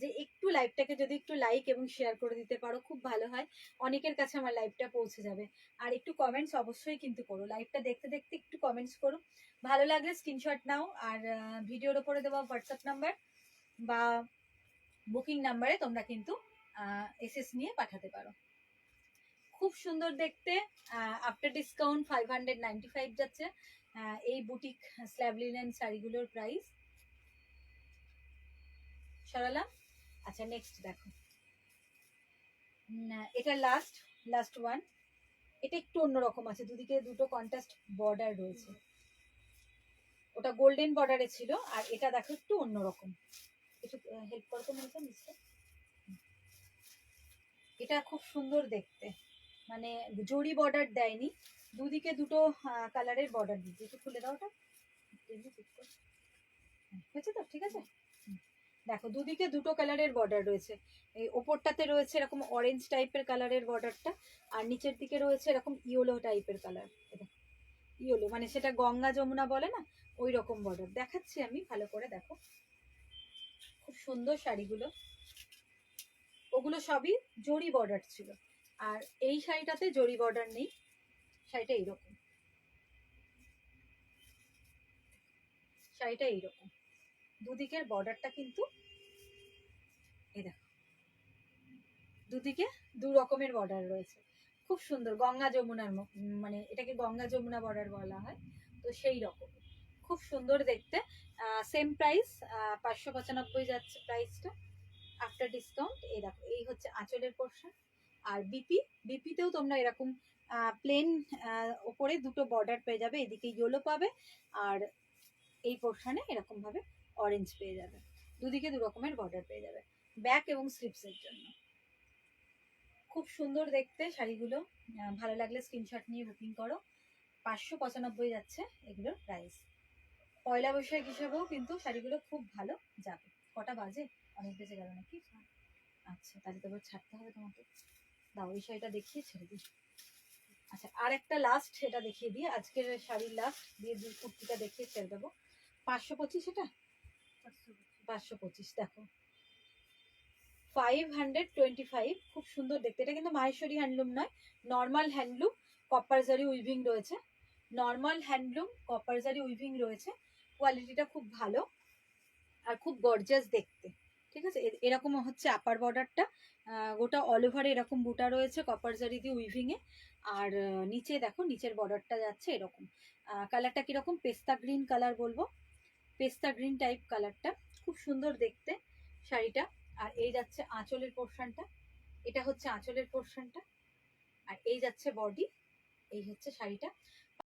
যে একটু লাইভটাকে যদি একটু লাইক এবং শেয়ার করে দিতে পারো খুব ভালো হয়, অনেকের কাছে আমার লাইভটা পৌঁছে যাবে। আর একটু কমেন্টস অবশ্যই কিন্তু করো, লাইভটা দেখতে দেখতে একটু কমেন্টস করো। ভালো লাগলে স্ক্রিনশট নাও, আর ভিডিওর ওপরে দেওয়া হোয়াটসঅ্যাপ নাম্বার বা বুকিং নাম্বারে তোমরা কিন্তু এসএস নিয়ে পাঠাতে পারো। খুব সুন্দর দেখতে, আফটার ডিসকাউন্ট 595 যাচ্ছে এই বুটিক স্ল্যাব লিনেন শাড়িগুলোর প্রাইস। সরালাম। আচ্ছা নেক্সট দেখো, এটা লাস্ট ওয়ান। এটা একটু অন্যরকম আছে, দুদিকে দুটো কন্ট্রাস্ট বর্ডার রয়েছে। ওটা গোল্ডেন বর্ডারে ছিল, আর এটা দেখো একটু অন্যরকম। একটু হেল্প করো তো মিস্টার। এটা খুব সুন্দর দেখতে, মানে জরি বর্ডার দেয়নি, দুদিকে দুটো কালারের বর্ডার দিয়েছে। একটু খুলে দাও ওটা, হয়েছে তো? ঠিক আছে। দেখো দুদিকে দুটো কালারের বর্ডার রয়েছে, এই ওপরটাতে রয়েছে এরকম অরেঞ্জ টাইপের কালারের বর্ডারটা, আর নিচের দিকে রয়েছে এরকম ইয়েলো টাইপের কালার। ইয়েলো মানে সেটা গঙ্গা যমুনা বলে না, ওই রকম বর্ডার দেখাচ্ছি আমি, ভালো করে দেখো। খুব সুন্দর শাড়িগুলো, ওগুলো সবই জরি বর্ডার ছিল, আর এই শাড়িটাতে জরি বর্ডার নেই। শাড়িটা এইরকম, শাড়িটা এইরকম, দুদিকের বর্ডারটা কিন্তু এই দেখো, দুদিকে দু রকমের বর্ডার রয়েছে। খুব সুন্দর, গঙ্গা যমুনার মানে এটাকে গঙ্গা যমুনা বর্ডার বলা হয়, তো সেই রকম খুব সুন্দর দেখতে। সেম প্রাইস, 595 যাচ্ছে প্রাইসটা আফটার ডিসকাউন্ট। এই দেখো, এই হচ্ছে আঁচলের পোর্শন। আর বিপিতেও তোমরা এরকম প্লেন ওপরে দুটো বর্ডার পেয়ে যাবে, এদিকে ইয়েলো পাবে আর এই পোর্শনে এরকম ভাবে অরেঞ্জ পেয়ে যাবে, দুদিকে দু রকমের বর্ডার পেয়ে যাবে ব্যাক এবং স্লিপসের জন্য। খুব সুন্দর দেখতে শাড়িগুলো, ভালো লাগলে স্ক্রিনশট নিয়ে বুকিং করো। 595 যাচ্ছে এগুলোর প্রাইস। পয়লা বৈশাখ হিসেবেও কিন্তু শাড়িগুলো খুব ভালো যাবে। কটা বাজে? অনেক বেজে গেল নাকি? আচ্ছা, তাহলে তো এবার ছাড়তে হবে তোমাকে। দাও, এই শাড়িটা দেখিয়ে ছেড়ে দিই। আচ্ছা, আর একটা লাস্ট এটা দেখিয়ে দিই, আজকের শাড়ির লাস্ট দিয়ে কুর্তিটা দেখিয়ে ছেড়ে দেবো। 525, এটা 525 দেখো, 525, খুব সুন্দর দেখতে। এটা কিন্তু মাহেশ্বরী হ্যান্ডলুম নয়, নর্মাল হ্যান্ডলুম, কপার জারি উইভিং রয়েছে। নর্মাল হ্যান্ডলুম কপার জারি উইভিং রয়েছে, কোয়ালিটিটা খুব ভালো আর খুব গর্জিয়াস দেখতে। ঠিক আছে, এরকম হচ্ছে আপার বর্ডারটা, গোটা অল ওভারে এরকম বুটা রয়েছে কপার জারি দিয়ে উইভিং এ। আর নিচে দেখো, নিচের বর্ডারটা যাচ্ছে এরকম। কালারটা কিরকম, পেস্তা গ্রিন কালার বলবো, পেস্তা গ্রিন টাইপ কালারটা, খুব সুন্দর দেখতে শাড়িটা। আর এই যাচ্ছে আঁচলের পোর্শনটা, এটা হচ্ছে আঁচলের পোর্শনটা। আর এই যাচ্ছে বডি, এই হচ্ছে শাড়িটা।